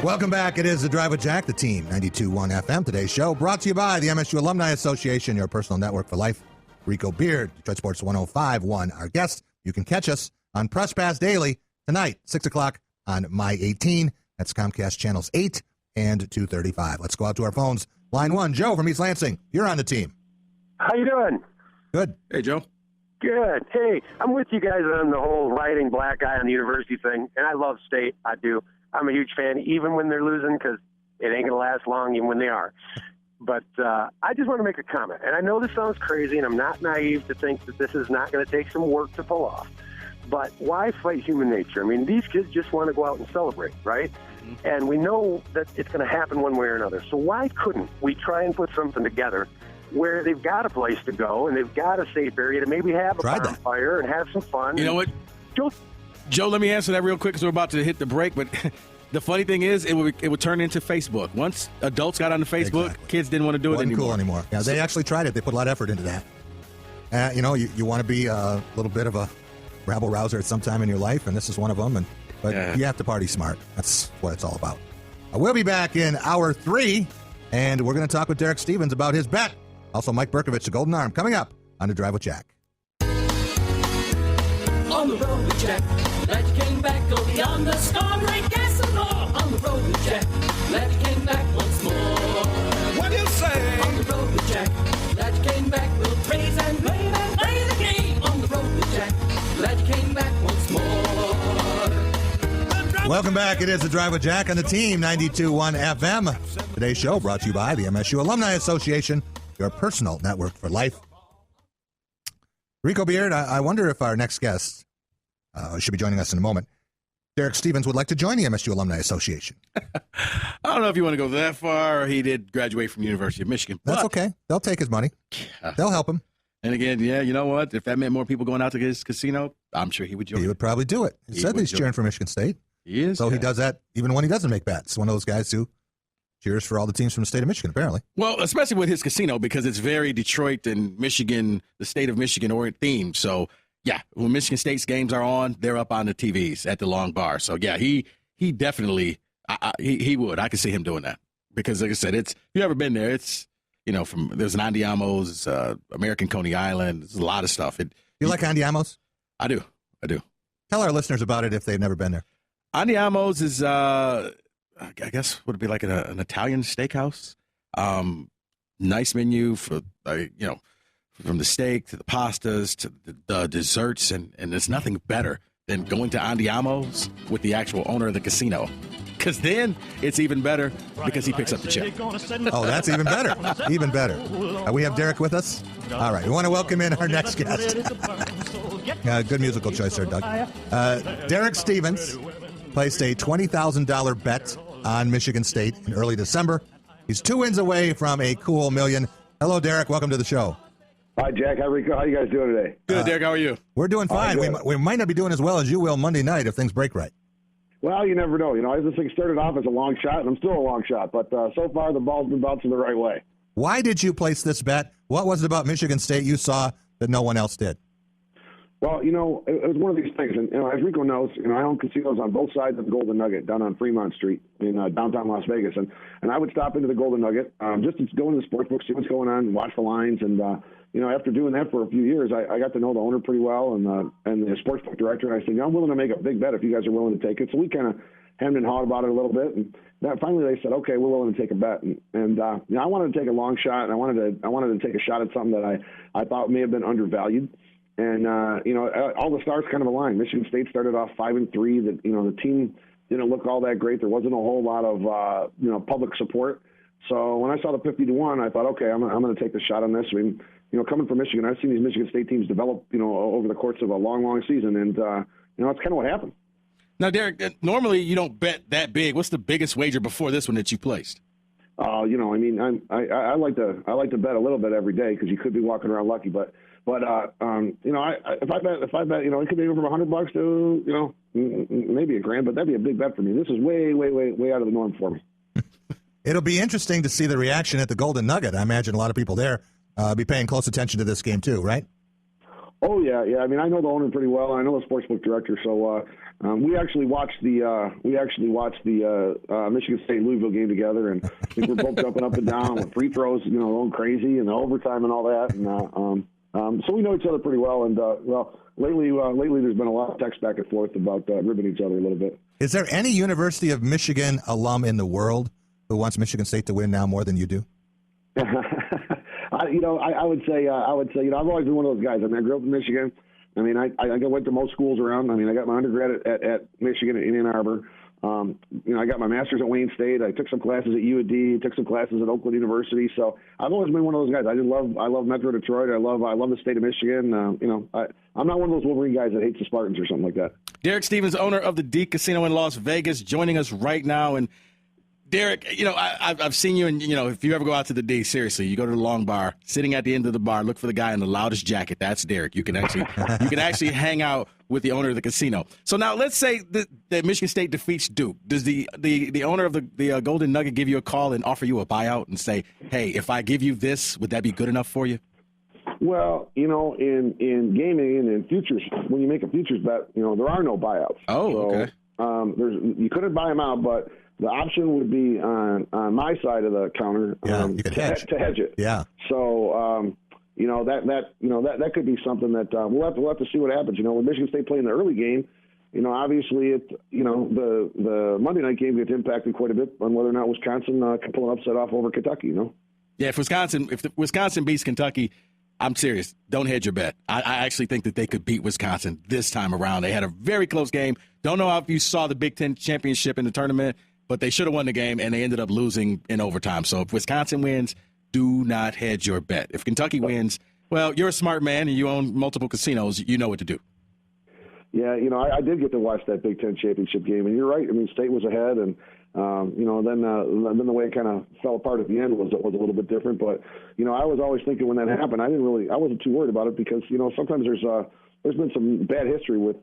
Welcome back. It is the Drive with Jack, the Team, 92.1 FM. Today's show brought to you by the MSU Alumni Association, your personal network for life. Rico Beard, Detroit Sports 105.1. Our guest, you can catch us on Press Pass Daily tonight, 6 o'clock on My 18. That's Comcast Channels 8 and 235. Let's go out to our phones. Line 1, Joe from East Lansing. You're on the team. How you doing? Good. Hey, Joe. Good. Hey, I'm with you guys on the whole riding black eye on the university thing, and I love State. I do. I'm a huge fan, even when they're losing, because it ain't going to last long, even when they are. But I just want to make a comment, and I know this sounds crazy, and I'm not naive to think that this is not going to take some work to pull off. But why fight human nature? I mean, these kids just want to go out and celebrate, right? And we know that it's going to happen one way or another. So why couldn't we try and put something together where they've got a place to go and they've got a safe area to maybe have a bonfire and have some fun? You know what? Joe, let me answer that real quick because we're about to hit the break. But the funny thing is, it would turn into Facebook. Once adults got onto Facebook, kids didn't want to do it anymore. Cool anymore. Yeah, they actually tried it. They put a lot of effort into that. You want to be a little bit of a rabble-rouser at some time in your life, and this is one of them. But you have to party smart. That's what it's all about. We'll be back in hour 3, and we're going to talk with Derek Stevens about his bet. Also, Mike Brkovich, the Golden Arm, coming up on The Drive with Jack. On the road with Jack. Glad you came back, go beyond the score, great gas and more. On the road with Jack. Glad you came back once more. What do you say? On the road with Jack. Glad you came back, we'll praise and blame and play the game. On the road with Jack. Glad you came back once more. Welcome back. It is The Drive with Jack on the team, 92.1 FM. Today's show brought to you by the MSU Alumni Association, your personal network for life. Rico Beard, I wonder if our next guest should be joining us in a moment. Derek Stevens would like to join the MSU Alumni Association. I don't know if you want to go that far. He did graduate from the University of Michigan. That's okay. They'll take his money. They'll help him. And again, yeah, you know what? If that meant more people going out to his casino, I'm sure he would join. He would probably do it. He said he's cheering for Michigan State. He is. So he does that even when he doesn't make bets. One of those guys who cheers for all the teams from the state of Michigan, apparently. Well, especially with his casino, because it's very Detroit and Michigan, the state of Michigan themed. So, yeah, when Michigan State's games are on, they're up on the TVs at the Long Bar. So, yeah, he definitely, he would. I could see him doing that. Because, like I said, if you've ever been there, it's, there's an Andiamo's, American Coney Island. There's a lot of stuff. You like Andiamo's? I do. Tell our listeners about it if they've never been there. Andiamo's is, I guess, would it be like an Italian steakhouse? Nice menu for, from the steak to the pastas to the desserts, and there's nothing better than going to Andiamo's with the actual owner of the casino. Because then it's even better because he picks up the check. Oh, that's even better. Even better. We have Derek with us. All right. We want to welcome in our next guest. Good musical choice there, Doug. Derek Stevens placed a $20,000 bet on Michigan State in early December. He's 2 wins away from a cool $1 million. Hello, Derek. Welcome to the show. Hi, Jack. Hi, Rico. How you guys doing today? Good, Derek. How are you? We're doing fine. We might not be doing as well as you will Monday night if things break right. Well, you never know. This thing started off as a long shot, and I'm still a long shot. But so far, the ball's been bouncing the right way. Why did you place this bet? What was it about Michigan State you saw that no one else did? Well, it was one of these things. And, as Rico knows, I own casinos on both sides of the Golden Nugget down on Fremont Street in downtown Las Vegas. And I would stop into the Golden Nugget just to go into the sports book, see what's going on, watch the lines. And, after doing that for a few years, I got to know the owner pretty well and the sports book director. And I said, I'm willing to make a big bet if you guys are willing to take it. So we kind of hemmed and hawed about it a little bit. And finally they said, okay, we're willing to take a bet. And I wanted to take a long shot, and I wanted to take a shot at something that I thought may have been undervalued. And, all the stars kind of aligned. Michigan State started off 5-3. The team didn't look all that great. There wasn't a whole lot of, public support. So when I saw the 50-1, I thought, okay, I'm going to take the shot on this. I mean, coming from Michigan, I've seen these Michigan State teams develop, over the course of a long, long season. And, that's kind of what happened. Now, Derek, normally you don't bet that big. What's the biggest wager before this one that you placed? I like to bet a little bit every day because you could be walking around lucky, but if I bet, it could be from $100 to, maybe $1,000, but that'd be a big bet for me. This is way, way, way, way out of the norm for me. It'll be interesting to see the reaction at the Golden Nugget. I imagine a lot of people there be paying close attention to this game too, right? Oh yeah. I mean, I know the owner pretty well. I know the sportsbook director, so we actually watched the Michigan State Louisville game together, and I think we're both jumping up and down with free throws, going crazy, and the overtime and all that, and so we know each other pretty well. And lately there's been a lot of text back and forth about ribbing each other a little bit. Is there any University of Michigan alum in the world who wants Michigan State to win now more than you do? I would say, I've always been one of those guys. I mean, I grew up in Michigan. I mean, I went to most schools around. I mean, I got my undergrad at Michigan in Ann Arbor. I got my master's at Wayne State. I took some classes at UAD, took some classes at Oakland University. So I've always been one of those guys. I love Metro Detroit. I love the state of Michigan. I'm not one of those Wolverine guys that hates the Spartans or something like that. Derek Stevens, owner of the D Casino in Las Vegas, joining us right now. And Derek, I've seen you, and if you ever go out to the D, seriously, you go to the Long Bar, sitting at the end of the bar, look for the guy in the loudest jacket. That's Derek. You can actually hang out with the owner of the casino. So now, let's say that Michigan State defeats Duke. Does the owner of the Golden Nugget give you a call and offer you a buyout and say, "Hey, if I give you this, would that be good enough for you?" Well, in gaming and in futures, when you make a futures bet, there are no buyouts. Oh, okay. You couldn't buy them out, but the option would be on my side of the counter. You could hedge to hedge it. Yeah. So that could be something that we'll have to see what happens. When Michigan State played in the early game, obviously the Monday night game gets impacted quite a bit on whether or not Wisconsin can pull an upset off over Kentucky. Yeah, if Wisconsin beats Kentucky, I'm serious. Don't hedge your bet. I actually think that they could beat Wisconsin this time around. They had a very close game. Don't know if you saw the Big Ten championship in the tournament, but they should have won the game, and they ended up losing in overtime. So if Wisconsin wins, do not hedge your bet. If Kentucky wins, well, you're a smart man, and you own multiple casinos. You know what to do. Yeah, I did get to watch that Big Ten championship game, and you're right. I mean, State was ahead, and then the way it kind of fell apart at the end was a little bit different. But I was always thinking when that happened, I wasn't too worried about it because sometimes there's been some bad history with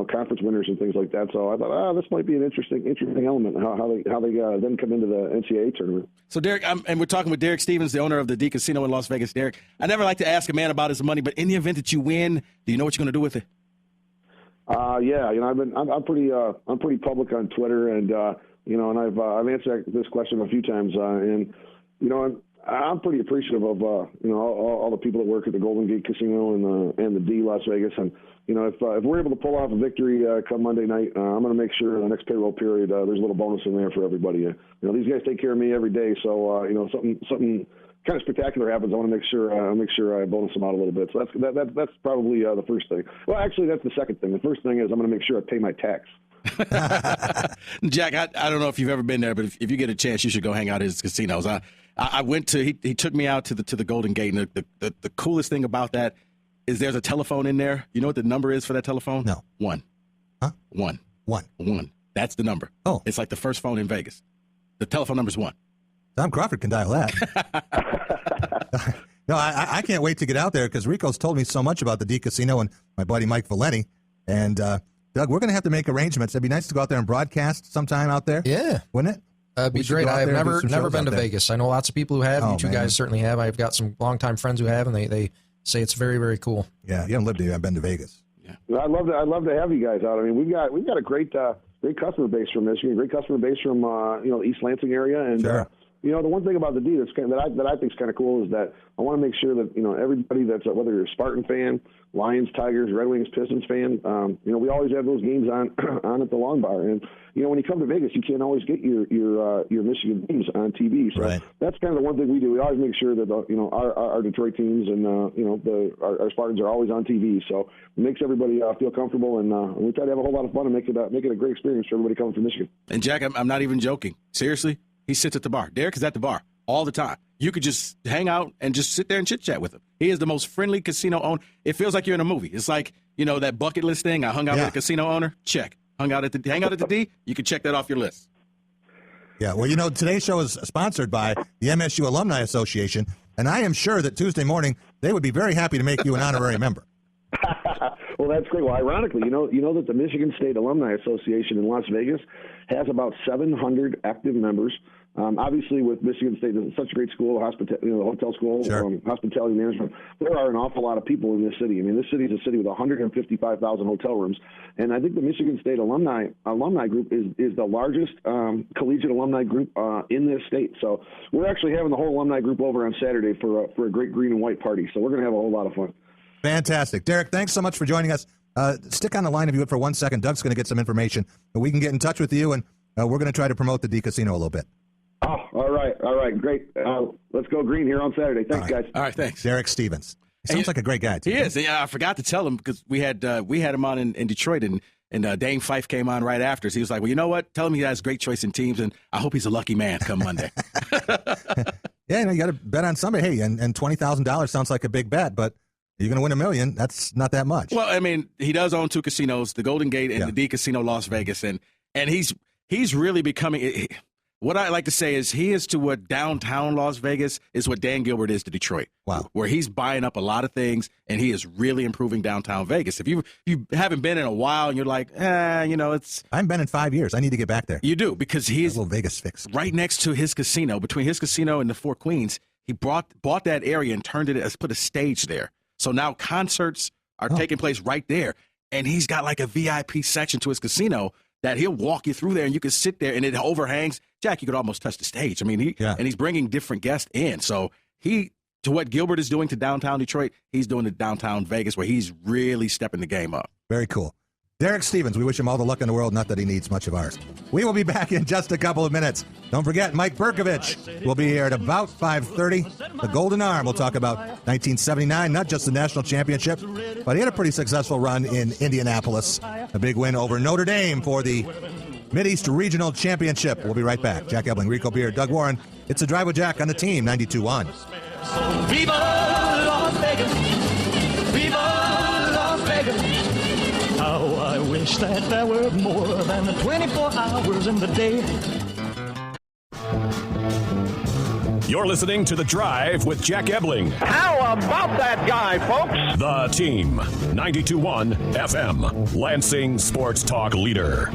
conference winners and things like that. So I thought, this might be an interesting element how they then come into the NCAA tournament. So Derek, and we're talking with Derek Stevens, the owner of the D Casino in Las Vegas. Derek, I never like to ask a man about his money, but in the event that you win, do you know what you're going to do with it? I'm pretty public on Twitter, and I've answered this question a few times, I'm pretty appreciative of all the people that work at the Golden Gate Casino and the D Las Vegas, and if we're able to pull off a victory come Monday night, I'm going to make sure in the next payroll period there's a little bonus in there for everybody. These guys take care of me every day, so something kind of spectacular happens, I want to make sure I bonus them out a little bit. So that's probably the first thing. Well, actually, that's the second thing. The first thing is I'm going to make sure I pay my tax. Jack, I don't know if you've ever been there, but if you get a chance, you should go hang out at his casinos. I went to he took me out to the Golden Gate, and the coolest thing about that is there's a telephone in there. You know what the number is for that telephone? No. 1. Huh? 1. 1. That's the number. Oh. It's like the first phone in Vegas. The telephone number is 1. Tom Crawford can dial that. No, I can't wait to get out there because Rico's told me so much about the D Casino and my buddy Mike Valenti. And, Doug, we're going to have to make arrangements. It'd be nice to go out there and broadcast sometime out there. Yeah. Wouldn't it? It'd be great. I've never been to Vegas. I know lots of people who have. You two guys certainly have. I've got some longtime friends who have, and they say it's very, very cool. Yeah, you haven't lived here. I've been to Vegas. Yeah. I'd love to have you guys out. I mean, we've got a great customer base from Michigan, great customer base from East Lansing area, and sure. The one thing about the D that I think is kind of cool is that I want to make sure that everybody that's whether you're a Spartan fan, Lions, Tigers, Red Wings, Pistons fan, we always have those games on at the Long Bar, and when you come to Vegas, you can't always get your Michigan teams on TV. So right. That's kind of the one thing we do. We always make sure that our Detroit teams and our Spartans are always on TV. So it makes everybody feel comfortable, and we try to have a whole lot of fun and make it a great experience for everybody coming from Michigan. And Jack, I'm not even joking. Seriously. He sits at the bar. Derek is at the bar all the time. You could just hang out and just sit there and chit-chat with him. He is the most friendly casino owner. It feels like you're in a movie. It's like, that bucket list thing. I hung out with a casino owner. Check. Hang out at the D. You can check that off your list. Yeah, well, today's show is sponsored by the MSU Alumni Association, and I am sure that Tuesday morning they would be very happy to make you an honorary member. Well, that's great. Well, ironically, you know that the Michigan State Alumni Association in Las Vegas has about 700 active members. Obviously, with Michigan State, it's such a great school, the hotel school, sure. Hospitality management. There are an awful lot of people in this city. I mean, this city is a city with 155,000 hotel rooms, and I think the Michigan State alumni group is the largest collegiate alumni group in this state. So we're actually having the whole alumni group over on Saturday for a great green and white party. So we're going to have a whole lot of fun. Fantastic, Derek. Thanks so much for joining us. Stick on the line if you would for 1 second. Doug's going to get some information, and we can get in touch with you, and we're going to try to promote the D Casino a little bit. Oh, all right, great. Let's go green here on Saturday. Thanks, guys. All right, thanks. Derek Stevens. He sounds like a great guy, too. He is. Yeah, I forgot to tell him because we had him on in Detroit, and Dane Fife came on right after. So he was like, well, you know what? Tell him he has great choice in teams, and I hope he's a lucky man come Monday. Yeah, you got to bet on somebody. Hey, and $20,000 sounds like a big bet, but you're going to win $1 million. That's not that much. Well, I mean, he does own 2 casinos, the Golden Gate and the D Casino Las Vegas, and he's really becoming – what I like to say is he is to what downtown Las Vegas is what Dan Gilbert is to Detroit. Wow. Where he's buying up a lot of things, and he is really improving downtown Vegas. If you haven't been in a while and you're like, it's... I haven't been in 5 years. I need to get back there. You do, because he's... a little Vegas fix. Right next to his casino, between his casino and the Four Queens, he bought that area and turned it as put a stage there. So now concerts are taking place right there, and he's got like a VIP section to his casino that he'll walk you through there, and you can sit there, and it overhangs. Jack, you could almost touch the stage. I mean, and he's bringing different guests in. So to what Gilbert is doing to downtown Detroit, he's doing to downtown Vegas, where he's really stepping the game up. Very cool. Derek Stevens, we wish him all the luck in the world, not that he needs much of ours. We will be back in just a couple of minutes. Don't forget, Mike Brkovich will be here at about 5:30. The Golden Arm will talk about 1979, not just the national championship, but he had a pretty successful run in Indianapolis. A big win over Notre Dame for the Mideast Regional Championship. We'll be right back. Jack Ebling, Rico Beard, Doug Warren. It's a Drive with Jack on the team, 92.1. Viva Las Vegas! Viva Las Vegas! How I wish that there were more than 24 hours in the day. You're listening to The Drive with Jack Ebling. How about that guy, folks? The team, 92.1 FM, Lansing Sports Talk leader.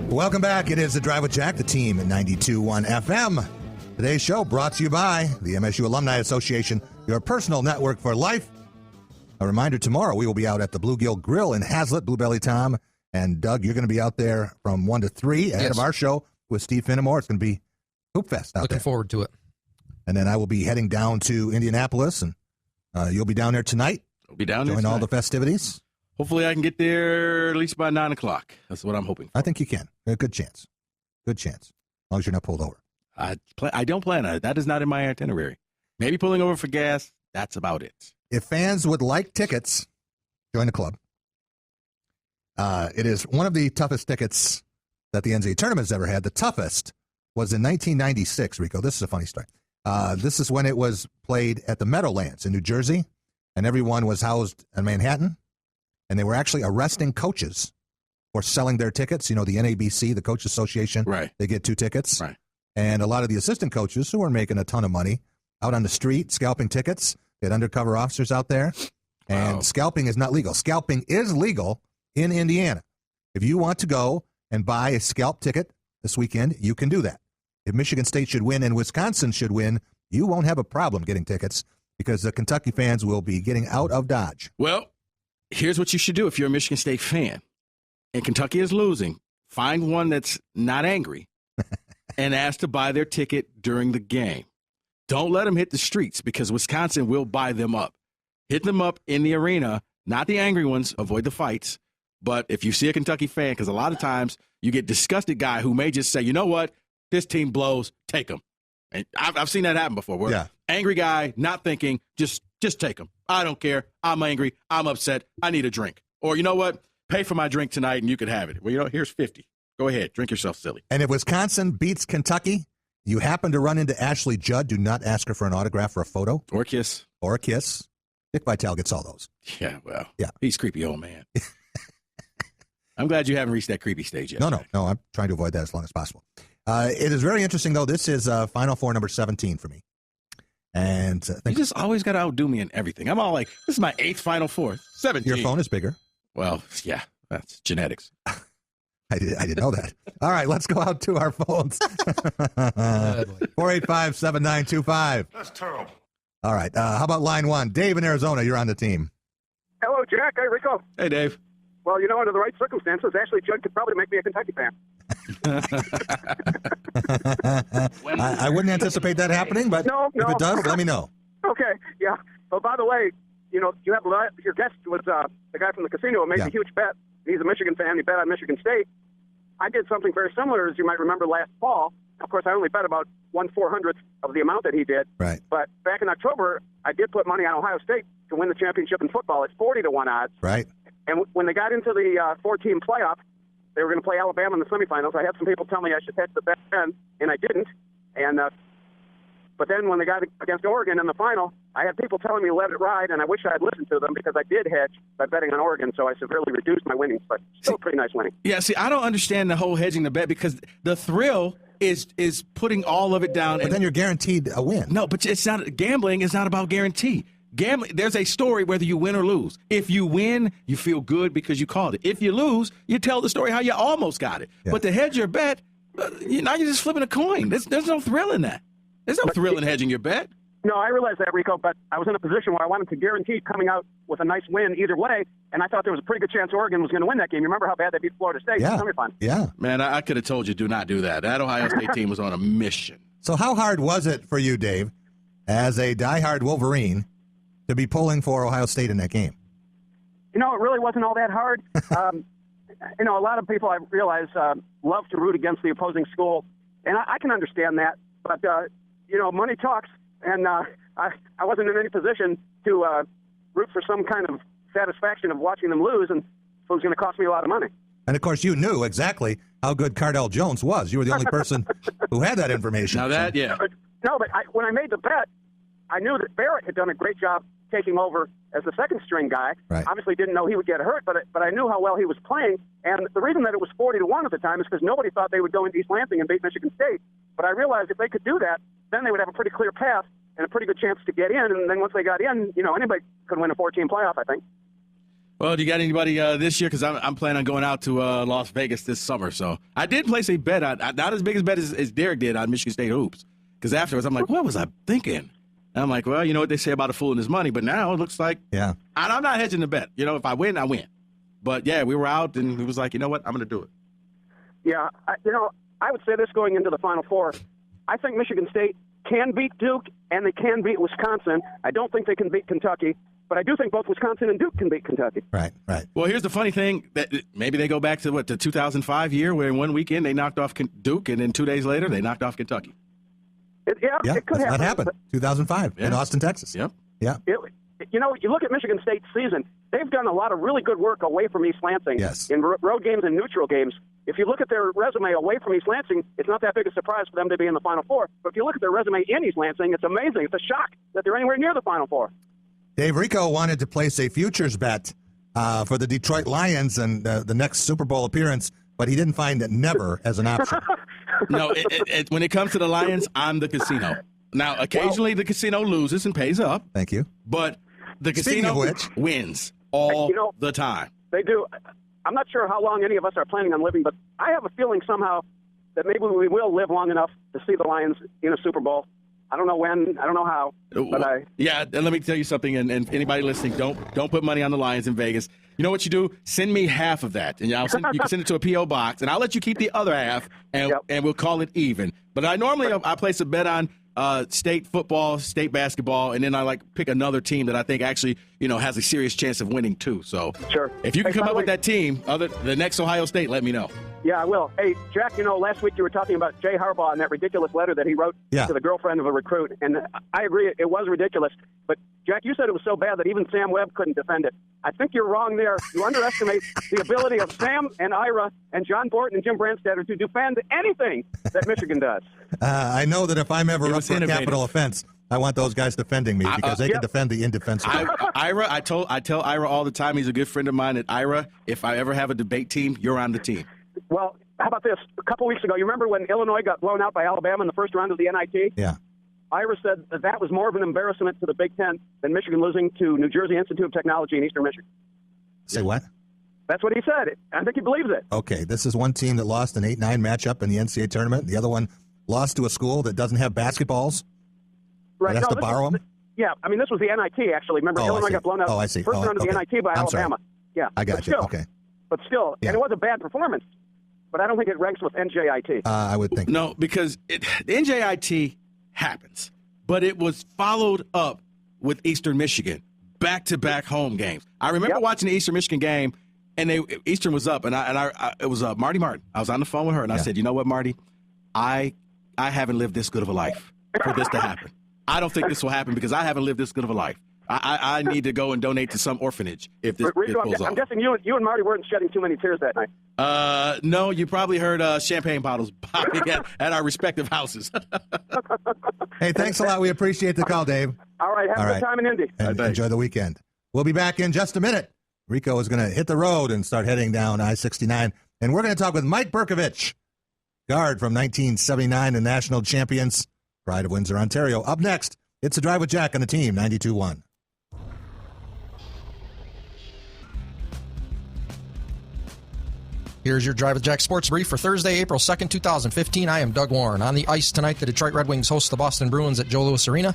Welcome back. It is The Drive with Jack, the team at 92.1 FM. Today's show brought to you by the MSU Alumni Association, your personal network for life. A reminder, tomorrow we will be out at the Bluegill Grill in Hazlitt, Bluebelly Tom. And Doug, you're going to be out there from 1 to 3 ahead of our show with Steve Finnemore. It's going to be Hoop Fest out there. Looking forward to it. And then I will be heading down to Indianapolis, and you'll be down there tonight. I'll be down there Join tonight. all the festivities. Hopefully I can get there at least by 9 o'clock. That's what I'm hoping for. I think you can. A good chance. Good chance. As long as you're not pulled over. I don't plan on it. That is not in my itinerary. Maybe pulling over for gas. That's about it. If fans would like tickets, join the club. It is one of the toughest tickets that the NCAA tournament has ever had. The toughest was in 1996, Rico. This is a funny story. This is when it was played at the Meadowlands in New Jersey, and everyone was housed in Manhattan, and they were actually arresting coaches for selling their tickets. You know, the NABC, the Coach Association, they get 2 tickets. Right. And a lot of the assistant coaches who were making a ton of money out on the street scalping tickets. They had undercover officers out there. And scalping is not legal. Scalping is legal in Indiana. If you want to go and buy a scalp ticket this weekend, you can do that. If Michigan State should win and Wisconsin should win, you won't have a problem getting tickets because the Kentucky fans will be getting out of Dodge. Well, here's what you should do if you're a Michigan State fan and Kentucky is losing. Find one that's not angry and ask to buy their ticket during the game. Don't let them hit the streets because Wisconsin will buy them up. Hit them up in the arena, not the angry ones. Avoid the fights. But if you see a Kentucky fan, because a lot of times you get disgusted guy who may just say, you know what, this team blows, take them. And I've seen that happen before. Where angry guy, not thinking, just take them. I don't care. I'm angry. I'm upset. I need a drink. Or you know what, pay for my drink tonight and you can have it. Well, you know, here's 50. Go ahead, drink yourself silly. And if Wisconsin beats Kentucky, you happen to run into Ashley Judd, do not ask her for an autograph or a photo. Or a kiss. Or a kiss. Dick Vitale gets all those. Yeah, well, he's a creepy old man. I'm glad you haven't reached that creepy stage yet. No, I'm trying to avoid that as long as possible. It is very interesting, though. This is Final Four number 17 for me. And you just always got to outdo me in everything. I'm all like, this is my 8th Final Four. 17. Your phone is bigger. Well, yeah, that's genetics. I didn't know that. All right, let's go out to our phones. 485-7925. That's terrible. All right, how about line 1? Dave in Arizona, you're on the team. Hello, Jack. Hey, Rico. Hey, Dave. Well, you know, under the right circumstances, Ashley Judd could probably make me a Kentucky fan. I wouldn't anticipate that happening, but if it does, let me know. Okay, yeah. Well, by the way, you know, you have your guest was the guy from the casino who made a huge bet. He's a Michigan fan. He bet on Michigan State. I did something very similar, as you might remember, last fall. Of course, I only bet about 1/400th of the amount that he did. Right. But back in October, I did put money on Ohio State to win the championship in football. It's 40-1 odds. Right. And when they got into the 4-team playoff, they were going to play Alabama in the semifinals. I had some people tell me I should hedge the bet then, and I didn't. And but then when they got against Oregon in the final, I had people telling me to let it ride, and I wish I had listened to them because I did hedge by betting on Oregon, so I severely reduced my winnings, but still pretty nice winning. Yeah, see, I don't understand the whole hedging the bet because the thrill is putting all of it down. But then you're guaranteed a win. No, but it's not. Gambling is not about guarantee. Gambling, there's a story whether you win or lose. If you win, you feel good because you called it. If you lose, you tell the story how you almost got it. Yeah. But to hedge your bet, now you're just flipping a coin. There's no thrill in that. There's no thrill in hedging your bet. No, I realized that, Rico, but I was in a position where I wanted to guarantee coming out with a nice win either way, and I thought there was a pretty good chance Oregon was going to win that game. You remember how bad they beat Florida State in the semifinal? Yeah. Man, I could have told you, do not do that. That Ohio State team was on a mission. So how hard was it for you, Dave, as a diehard Wolverine, to be pulling for Ohio State in that game? It really wasn't all that hard. A lot of people, I realize, love to root against the opposing school, and I can understand that. But, money talks, and I wasn't in any position to root for some kind of satisfaction of watching them lose, and it was going to cost me a lot of money. And, of course, you knew exactly how good Cardell Jones was. You were the only person who had that information. Now that, yeah. No, but when I made the bet, I knew that Barrett had done a great job taking over as the second-string guy. Right. Obviously didn't know he would get hurt, but I knew how well he was playing. And the reason that it was 40-1 at the time is because nobody thought they would go into East Lansing and beat Michigan State. But I realized if they could do that, then they would have a pretty clear path and a pretty good chance to get in. And then once they got in, anybody could win a 4-team playoff, I think. Well, do you got anybody this year? Because I'm planning on going out to Las Vegas this summer. So I did place a bet, not as big a bet as Derek did on Michigan State hoops. Because afterwards, I'm like, what was I thinking? And I'm like, well, you know what they say about a fool and his money, but now it looks like I'm not hedging the bet. If I win, I win. But, yeah, we were out, and he was like, you know what, I'm going to do it. Yeah, I would say this going into the Final Four. I think Michigan State can beat Duke, and they can beat Wisconsin. I don't think they can beat Kentucky, but I do think both Wisconsin and Duke can beat Kentucky. Right. Well, here's the funny thing. That maybe they go back to, the 2005 year where in one weekend they knocked off Duke, and then 2 days later they knocked off Kentucky. It could happen. That happened. 2005 in Austin, Texas. Yep. Yeah. You look at Michigan State's season, they've done a lot of really good work away from East Lansing in road games and neutral games. If you look at their resume away from East Lansing, it's not that big a surprise for them to be in the Final Four. But if you look at their resume in East Lansing, it's amazing. It's a shock that they're anywhere near the Final Four. Dave, Rico wanted to place a futures bet for the Detroit Lions and the next Super Bowl appearance, but he didn't find it never as an option. No, when it comes to the Lions, I'm the casino. Now, occasionally the casino loses and pays up. Thank you. But the casino wins all the time. They do. I'm not sure how long any of us are planning on living, but I have a feeling somehow that maybe we will live long enough to see the Lions in a Super Bowl. I don't know when, I don't know how, but Yeah, and let me tell you something, and anybody listening, don't put money on the Lions in Vegas. You know what you do? Send me half of that, and you can send it to a P.O. box, and I'll let you keep the other half, and we'll call it even. But I normally place a bet on state football, state basketball, and then I pick another team that I think actually has a serious chance of winning too. So if you can come up with that team, the next Ohio State, let me know. Yeah, I will. Hey, Jack, last week you were talking about Jay Harbaugh and that ridiculous letter that he wrote to the girlfriend of a recruit, and I agree, it was ridiculous. But, Jack, you said it was so bad that even Sam Webb couldn't defend it. I think you're wrong there. You underestimate the ability of Sam and Ira and John Borton and Jim Brandstatter to defend anything that Michigan does. I know that if I'm ever up for a capital offense, I want those guys defending me because they can defend the indefensible. Ira, I tell Ira all the time, he's a good friend of mine, and Ira, if I ever have a debate team, you're on the team. Well, how about this? A couple weeks ago, you remember when Illinois got blown out by Alabama in the first round of the NIT? Yeah. Ira said that was more of an embarrassment to the Big Ten than Michigan losing to New Jersey Institute of Technology in Eastern Michigan. Say what? That's what he said. I think he believes it. Okay, this is one team that lost an 8-9 matchup in the NCAA tournament. The other one lost to a school that doesn't have basketballs. Right. It has to borrow them? Yeah, I mean, this was the NIT, actually. Remember, Illinois got blown out first round of the NIT by Alabama. Yeah. I got you. Okay. But still, and it was a bad performance. But I don't think it ranks with NJIT. I would think. No, because the NJIT happens. But it was followed up with Eastern Michigan, back-to-back home games. I remember watching the Eastern Michigan game, and Eastern was up, and it was Marty Martin. I was on the phone with her, and I said, you know what, Marty? I haven't lived this good of a life for this to happen. I don't think this will happen because I haven't lived this good of a life. I need to go and donate to some orphanage if this pulls off. I'm guessing you and Marty weren't shedding too many tears that night. No, you probably heard champagne bottles popping at our respective houses. Hey, thanks a lot. We appreciate the call, Dave. All right, have a good time in Indy. And enjoy the weekend. We'll be back in just a minute. Rico is going to hit the road and start heading down I-69. And we're going to talk with Mike Brkovich, guard from 1979, the national champions, Pride of Windsor, Ontario. Up next, it's a Drive with Jack on the team, 92.1. Here's your Drive with Jack Sports Brief for Thursday, April 2nd, 2015. I am Doug Warren. On the ice tonight, the Detroit Red Wings host the Boston Bruins at Joe Louis Arena.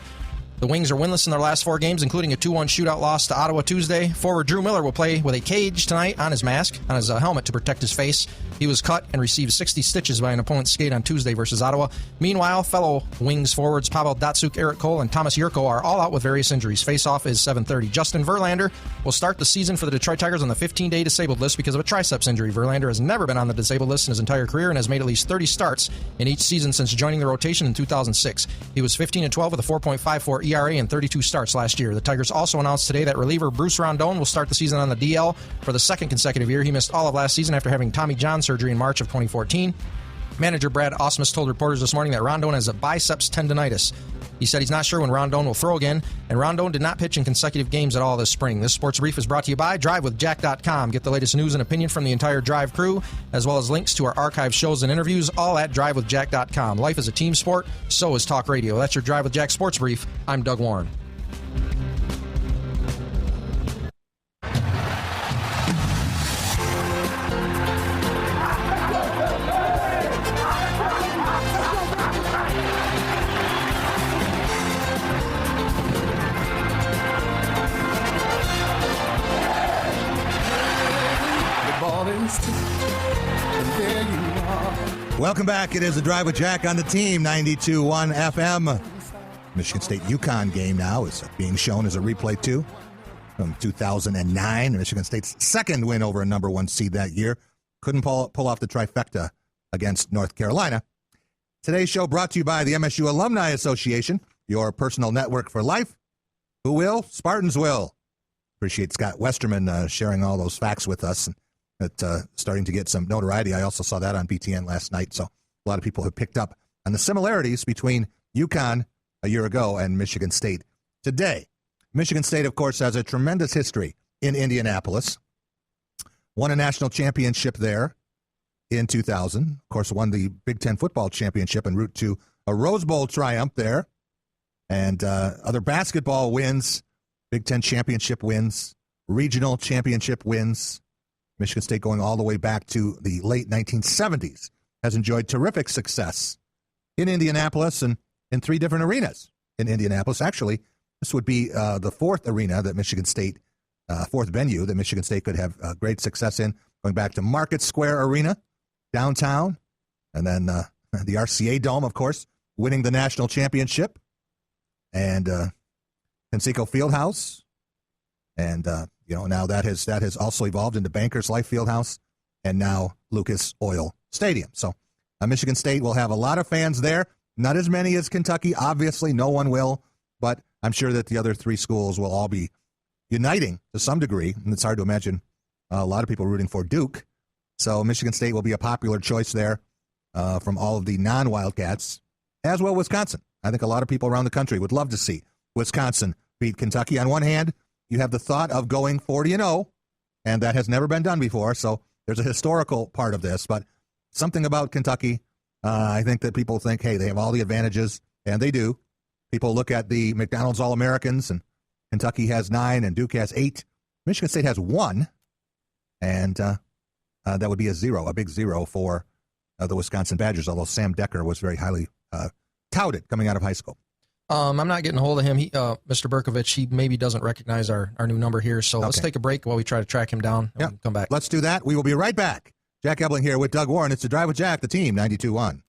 The Wings are winless in their last 4 games, including a 2-1 shootout loss to Ottawa Tuesday. Forward Drew Miller will play with a cage tonight on his mask, on his helmet to protect his face. He was cut and received 60 stitches by an opponent's skate on Tuesday versus Ottawa. Meanwhile, fellow Wings forwards Pavel Datsyuk, Eric Cole, and Thomas Yurko are all out with various injuries. Face-off is 7:30. Justin Verlander will start the season for the Detroit Tigers on the 15-day disabled list because of a triceps injury. Verlander has never been on the disabled list in his entire career and has made at least 30 starts in each season since joining the rotation in 2006. He was 15-12 with a 4.54 ERA and 32 starts last year. The Tigers also announced today that reliever Bruce Rondon will start the season on the DL for the second consecutive year. He missed all of last season after having Tommy John surgery in March of 2014. Manager Brad Ausmus told reporters this morning that Rondon has a biceps tendonitis. He said he's not sure when Rondon will throw again, and Rondon did not pitch in consecutive games at all this spring. This sports brief is brought to you by DriveWithJack.com. Get the latest news and opinion from the entire Drive crew, as well as links to our archive shows and interviews, all at DriveWithJack.com. Life is a team sport, so is talk radio. That's your Drive with Jack sports brief. I'm Doug Warren. Welcome back. It is the Drive with Jack on the team, 92.1 FM. Michigan State-UConn game now is being shown as a replay, too, from 2009. Michigan State's second win over a number 1 seed that year. Couldn't pull off the trifecta against North Carolina. Today's show brought to you by the MSU Alumni Association, your personal network for life. Who will? Spartans will. Appreciate Scott Westerman sharing all those facts with us. It's starting to get some notoriety. I also saw that on BTN last night, so a lot of people have picked up on the similarities between UConn a year ago and Michigan State today. Michigan State, of course, has a tremendous history in Indianapolis. Won a national championship there in 2000. Of course, won the Big Ten football championship en route to a Rose Bowl triumph there. And other basketball wins, Big Ten championship wins, regional championship wins. Michigan State, going all the way back to the late 1970s, has enjoyed terrific success in Indianapolis and in 3 different arenas in Indianapolis. Actually, this would be the 4th arena that Michigan State, 4th venue that Michigan State could have great success in, going back to Market Square Arena, downtown, and then the RCA Dome, of course, winning the national championship, and Conseco Fieldhouse, and now that has also evolved into Bankers Life Fieldhouse and now Lucas Oil Stadium. So Michigan State will have a lot of fans there. Not as many as Kentucky. Obviously, no one will. But I'm sure that the other 3 schools will all be uniting to some degree. And it's hard to imagine a lot of people rooting for Duke. So Michigan State will be a popular choice there from all of the non-Wildcats, as well Wisconsin. I think a lot of people around the country would love to see Wisconsin beat Kentucky. On one hand, you have the thought of going 40-0, and that has never been done before, so there's a historical part of this. But something about Kentucky, I think that people think, hey, they have all the advantages, and they do. People look at the McDonald's All-Americans, and Kentucky has 9, and Duke has 8. Michigan State has 1, and that would be a big zero for the Wisconsin Badgers, although Sam Decker was very highly touted coming out of high school. I'm not getting a hold of him. Mr. Brkovich, he maybe doesn't recognize our new number here, so Let's take a break while we try to track him down and come back. Let's do that. We will be right back. Jack Ebling here with Doug Warren. It's the Drive with Jack, the team, 92.1.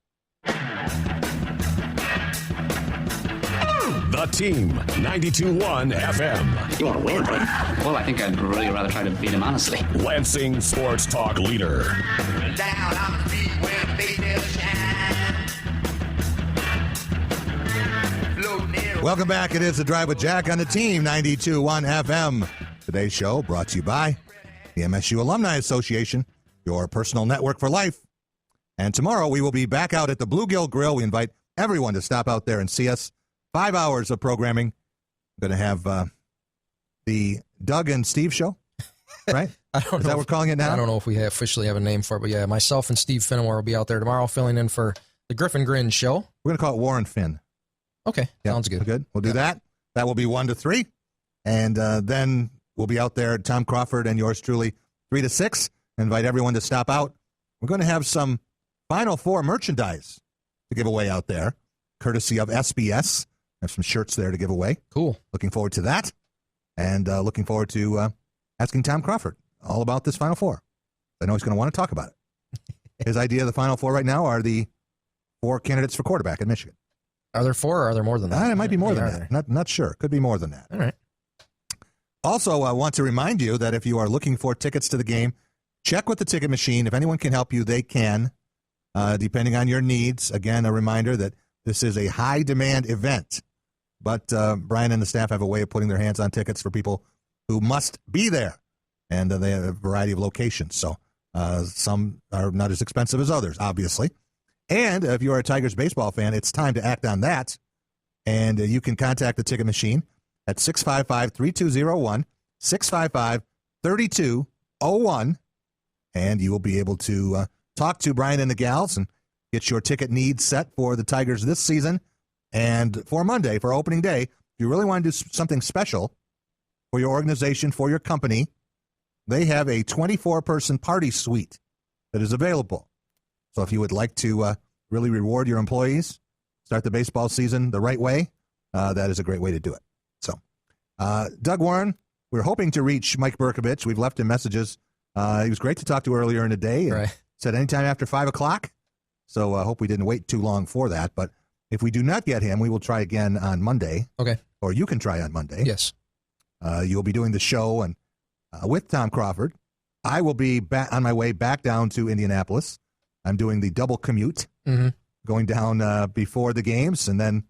The team, 92.1 FM. You want to win, right? Well, I think I'd really rather try to beat him, honestly. Lansing sports talk leader. Down on the street where the face never shine. Welcome back. It is the Drive with Jack on the team, 92.1 FM. Today's show brought to you by the MSU Alumni Association, your personal network for life. And tomorrow we will be back out at the Bluegill Grill. We invite everyone to stop out there and see us. 5 hours of programming. We're going to have the Doug and Steve show, right? I don't know. Is that what we're calling it now? I don't know if we officially have a name for it, but yeah, myself and Steve Finnemore will be out there tomorrow filling in for the Griffin Grin show. We're going to call it Warren Finn. Okay, sounds good. Good. We'll do that. That will be 1 to 3. And then we'll be out there, Tom Crawford and yours truly, 3 to 6. Invite everyone to stop out. We're going to have some Final Four merchandise to give away out there, courtesy of SBS. have some shirts there to give away. Cool. Looking forward to that. And looking forward to asking Tom Crawford all about this Final Four. I know he's going to want to talk about it. His idea of the Final Four right now are the 4 candidates for quarterback in Michigan. Are there 4 or are there more than that? It might be more than that. Not sure. Could be more than that. All right. Also, I want to remind you that if you are looking for tickets to the game, check with the ticket machine. If anyone can help you, they can, depending on your needs. Again, a reminder that this is a high-demand event. But Brian and the staff have a way of putting their hands on tickets for people who must be there. And they have a variety of locations. So some are not as expensive as others, obviously. And if you're a Tigers baseball fan, it's time to act on that. And you can contact the ticket machine at 655-3201, 655-3201. And you will be able to talk to Brian and the gals and get your ticket needs set for the Tigers this season. And for Monday, for opening day, if you really want to do something special for your organization, for your company, they have a 24-person party suite that is available. So if you would like to really reward your employees, start the baseball season the right way, that is a great way to do it. So, Doug Warren, we're hoping to reach Mike Brkovich. We've left him messages. He was great to talk to earlier in the day. And said anytime after 5 o'clock. So I hope we didn't wait too long for that. But if we do not get him, we will try again on Monday. Okay. Or you can try on Monday. Yes. You'll be doing the show and with Tom Crawford. I will be back on my way back down to Indianapolis. I'm doing the double commute, going down before the games and then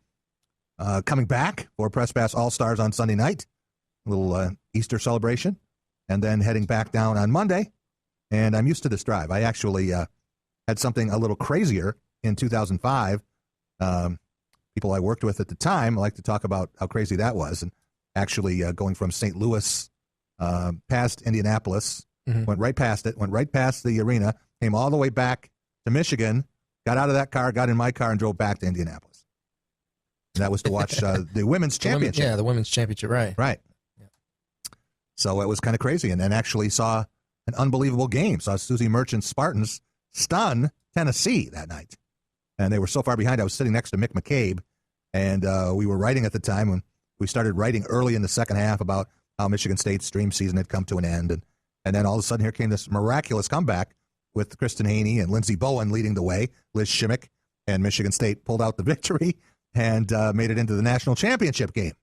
coming back for Press Pass All-Stars on Sunday night, a little Easter celebration, and then heading back down on Monday. And I'm used to this drive. I actually had something a little crazier in 2005. People I worked with at the time like to talk about how crazy that was. And actually going from St. Louis past Indianapolis, went right past it, went right past the arena, came all the way back to Michigan, got out of that car, got in my car, and drove back to Indianapolis. And that was to watch the women's championship. The women's championship, right. Right. Yeah. So it was kind of crazy, and then actually saw an unbelievable game. Saw Susie Merchant's Spartans stun Tennessee that night. And they were so far behind, I was sitting next to Mick McCabe, and we were writing at the time when we started writing early in the second half about how Michigan State's dream season had come to an end. And then all of a sudden, here came this miraculous comeback with Kristen Haney and Lindsey Bowen leading the way, Liz Shimmick, and Michigan State pulled out the victory and made it into the national championship game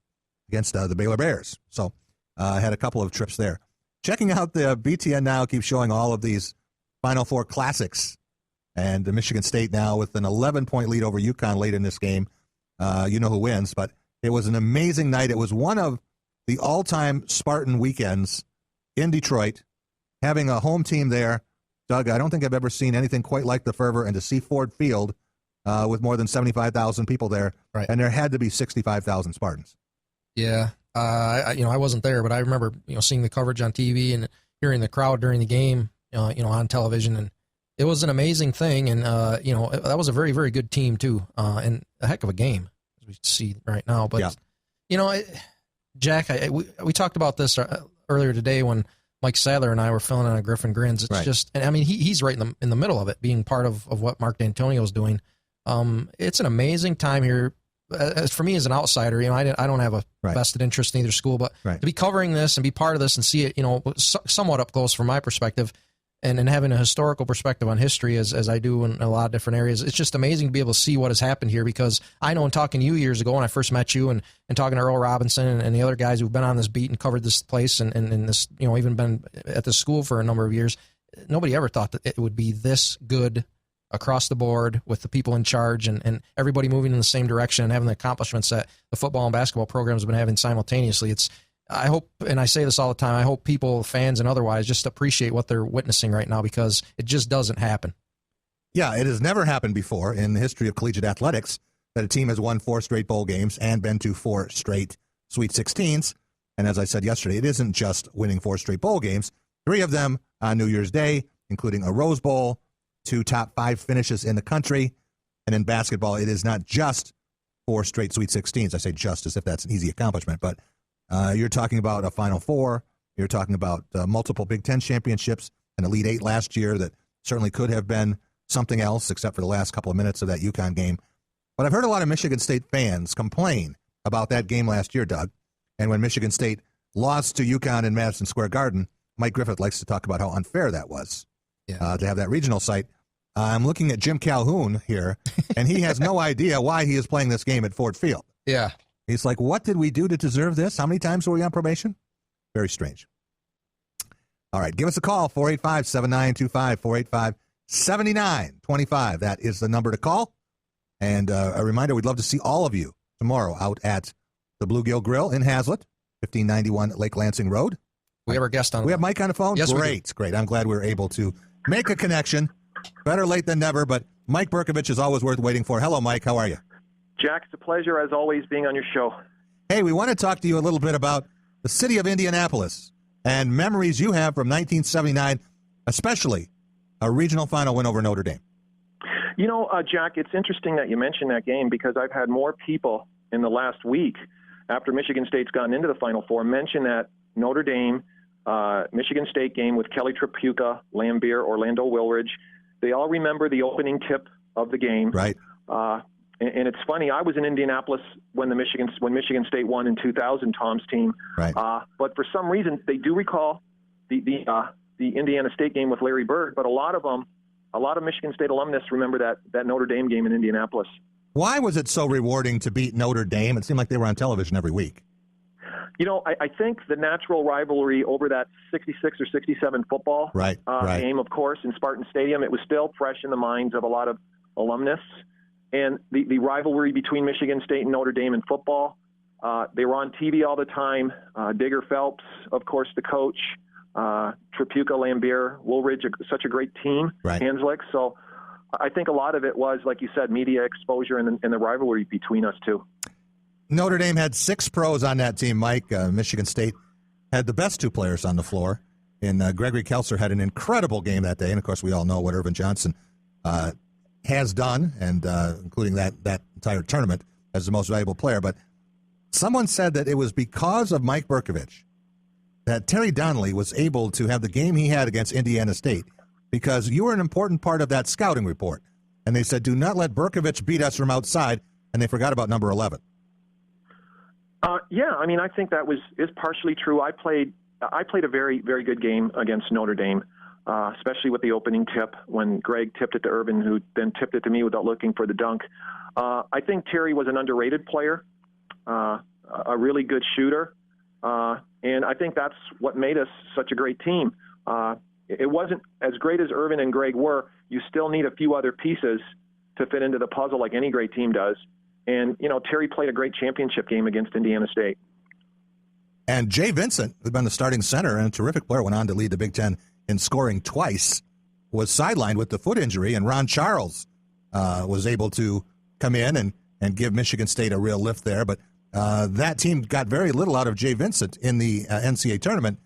against the Baylor Bears. So I had a couple of trips there. Checking out the BTN now keeps showing all of these Final Four classics. And the Michigan State now with an 11-point lead over UConn late in this game. You know who wins, but it was an amazing night. It was one of the all-time Spartan weekends in Detroit, having a home team there. Doug, I don't think I've ever seen anything quite like the fervor, and to see Ford Field with more than 75,000 people there, and there had to be 65,000 Spartans. Yeah, I wasn't there, but I remember seeing the coverage on TV and hearing the crowd during the game, on television, and it was an amazing thing. And that was a very, very good team too, and a heck of a game as we see right now. But Jack, we talked about this earlier today when Mike Sadler and I were filling on a Griffin Grins. It's just, and I mean, he's right in the middle of it, being part of what Mark D'Antonio's doing. It's an amazing time here. As for me as an outsider, I don't have a vested interest in either school, but to be covering this and be part of this and see it, somewhat up close from my perspective, and having a historical perspective on history as I do in a lot of different areas, it's just amazing to be able to see what has happened here, because I know in talking to you years ago when I first met you and talking to Earl Robinson and the other guys who've been on this beat and covered this place and this, even been at this school for a number of years, nobody ever thought that it would be this good across the board with the people in charge and everybody moving in the same direction and having the accomplishments that the football and basketball programs have been having simultaneously. I hope, and I say this all the time, I hope people, fans and otherwise, just appreciate what they're witnessing right now, because it just doesn't happen. Yeah, it has never happened before in the history of collegiate athletics that a team has won 4 straight bowl games and been to 4 straight Sweet 16s. And as I said yesterday, it isn't just winning 4 straight bowl games, 3 of them on New Year's Day, including a Rose Bowl, 2 top 5 finishes in the country. And in basketball, it is not just 4 straight Sweet 16s. I say just as if that's an easy accomplishment, but you're talking about a Final Four. You're talking about multiple Big Ten championships, an Elite Eight last year that certainly could have been something else, except for the last couple of minutes of that UConn game. But I've heard a lot of Michigan State fans complain about that game last year, Doug. And when Michigan State lost to UConn in Madison Square Garden, Mike Griffith likes to talk about how unfair that was to have that regional site. I'm looking at Jim Calhoun here, and he has no idea why he is playing this game at Ford Field. Yeah. He's like, what did we do to deserve this? How many times were we on probation? Very strange. All right, give us a call, 485-7925, 485-7925. That is the number to call. And a reminder, we'd love to see all of you tomorrow out at the Bluegill Grill in Hazlet, 1591 Lake Lansing Road. We have our guest on. We have Mike on the phone? Yes, great. I'm glad we were able to make a connection. Better late than never, but Mike Brkovich is always worth waiting for. Hello, Mike. How are you? Jack, it's a pleasure, as always, being on your show. Hey, we want to talk to you a little bit about the city of Indianapolis and memories you have from 1979, especially a regional final win over Notre Dame. You know, Jack, it's interesting that you mentioned that game because I've had more people in the last week after Michigan State's gotten into the Final Four mention that Notre Dame, Michigan State game with Kelly Tripucka, Lambier, Orlando Woolridge. They all remember the opening tip of the game. Right. And it's funny, I was in Indianapolis when Michigan State won in 2000, Tom's team. Right. But for some reason, they do recall the Indiana State game with Larry Bird, but a lot of Michigan State alumnus remember that Notre Dame game in Indianapolis. Why was it so rewarding to beat Notre Dame? It seemed like they were on television every week. You know, I think the natural rivalry over that 66 or 67 football game, of course, in Spartan Stadium, it was still fresh in the minds of a lot of alumnus. And the rivalry between Michigan State and Notre Dame in football, they were on TV all the time. Digger Phelps, of course, the coach, Tripucka, Lambier, Woolridge, such a great team, Hanslick. So I think a lot of it was, like you said, media exposure and the rivalry between us two. Notre Dame had 6 pros on that team, Mike. Michigan State had the best 2 players on the floor. And Gregory Kelser had an incredible game that day. And, of course, we all know what Irvin Johnson has done, and including that entire tournament as the most valuable player. But someone said that it was because of Mike Brkovich that Terry Donnelly was able to have the game he had against Indiana State because you were an important part of that scouting report. And they said, do not let Brkovich beat us from outside, and they forgot about number 11. Yeah, I mean, I think that is partially true. I played a very, very good game against Notre Dame, especially with the opening tip when Greg tipped it to Irvin, who then tipped it to me without looking for the dunk. I think Terry was an underrated player, a really good shooter, and I think that's what made us such a great team. It wasn't as great as Irvin and Greg were. You still need a few other pieces to fit into the puzzle like any great team does. And, you know, Terry played a great championship game against Indiana State. And Jay Vincent, who'd been the starting center and a terrific player, went on to lead the Big Ten in scoring twice, was sidelined with the foot injury, and Ron Charles was able to come in and give Michigan State a real lift there. But that team got very little out of Jay Vincent in the NCAA tournament,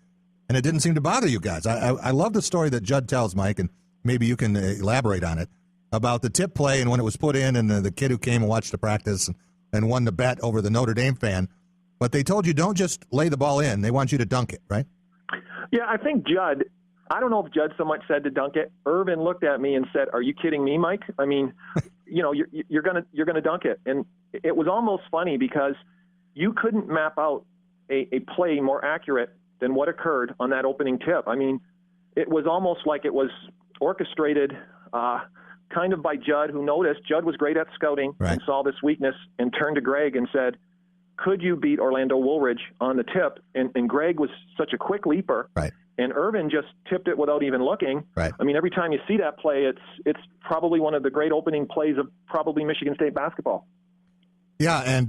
and it didn't seem to bother you guys. I love the story that Judd tells, Mike, and maybe you can elaborate on it, about the tip play and when it was put in and the kid who came and watched the practice and won the bet over the Notre Dame fan. But they told you don't just lay the ball in. They want you to dunk it, right? Yeah, I think Judd, I don't know if Judd so much said to dunk it. Irvin looked at me and said, "Are you kidding me, Mike? I mean, you know, you're gonna dunk it." And it was almost funny because you couldn't map out a play more accurate than what occurred on that opening tip. I mean, it was almost like it was orchestrated kind of by Judd, who noticed Judd was great at scouting and saw this weakness and turned to Greg and said, could you beat Orlando Woolridge on the tip? And Greg was such a quick leaper. Right. And Irvin just tipped it without even looking. Right. I mean, every time you see that play, it's probably one of the great opening plays of probably Michigan State basketball. Yeah, and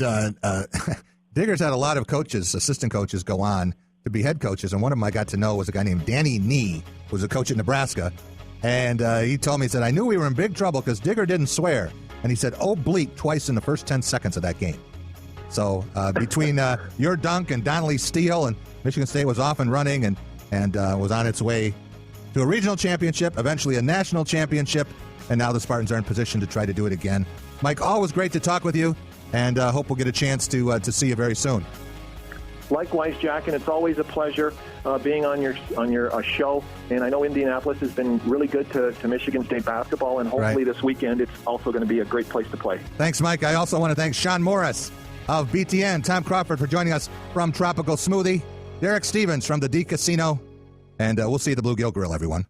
Digger's had a lot of coaches, assistant coaches, go on to be head coaches, and one of them I got to know was a guy named Danny Nee, who was a coach at Nebraska. And he told me, he said, I knew we were in big trouble because Digger didn't swear. And he said, oh, bleep, twice in the first 10 seconds of that game. So between your dunk and Donnelly's steal, and Michigan State was off and running and was on its way to a regional championship, eventually a national championship, and now the Spartans are in position to try to do it again. Mike, always great to talk with you, and hope we'll get a chance to see you very soon. Likewise, Jack, and it's always a pleasure being on your show. And I know Indianapolis has been really good to Michigan State basketball, and hopefully this weekend it's also going to be a great place to play. Thanks, Mike. I also want to thank Shon Morris of BTN. Tom Crawford for joining us from Tropical Smoothie. Derek Stevens from the D Casino. And we'll see you at the Bluegill Grill, everyone.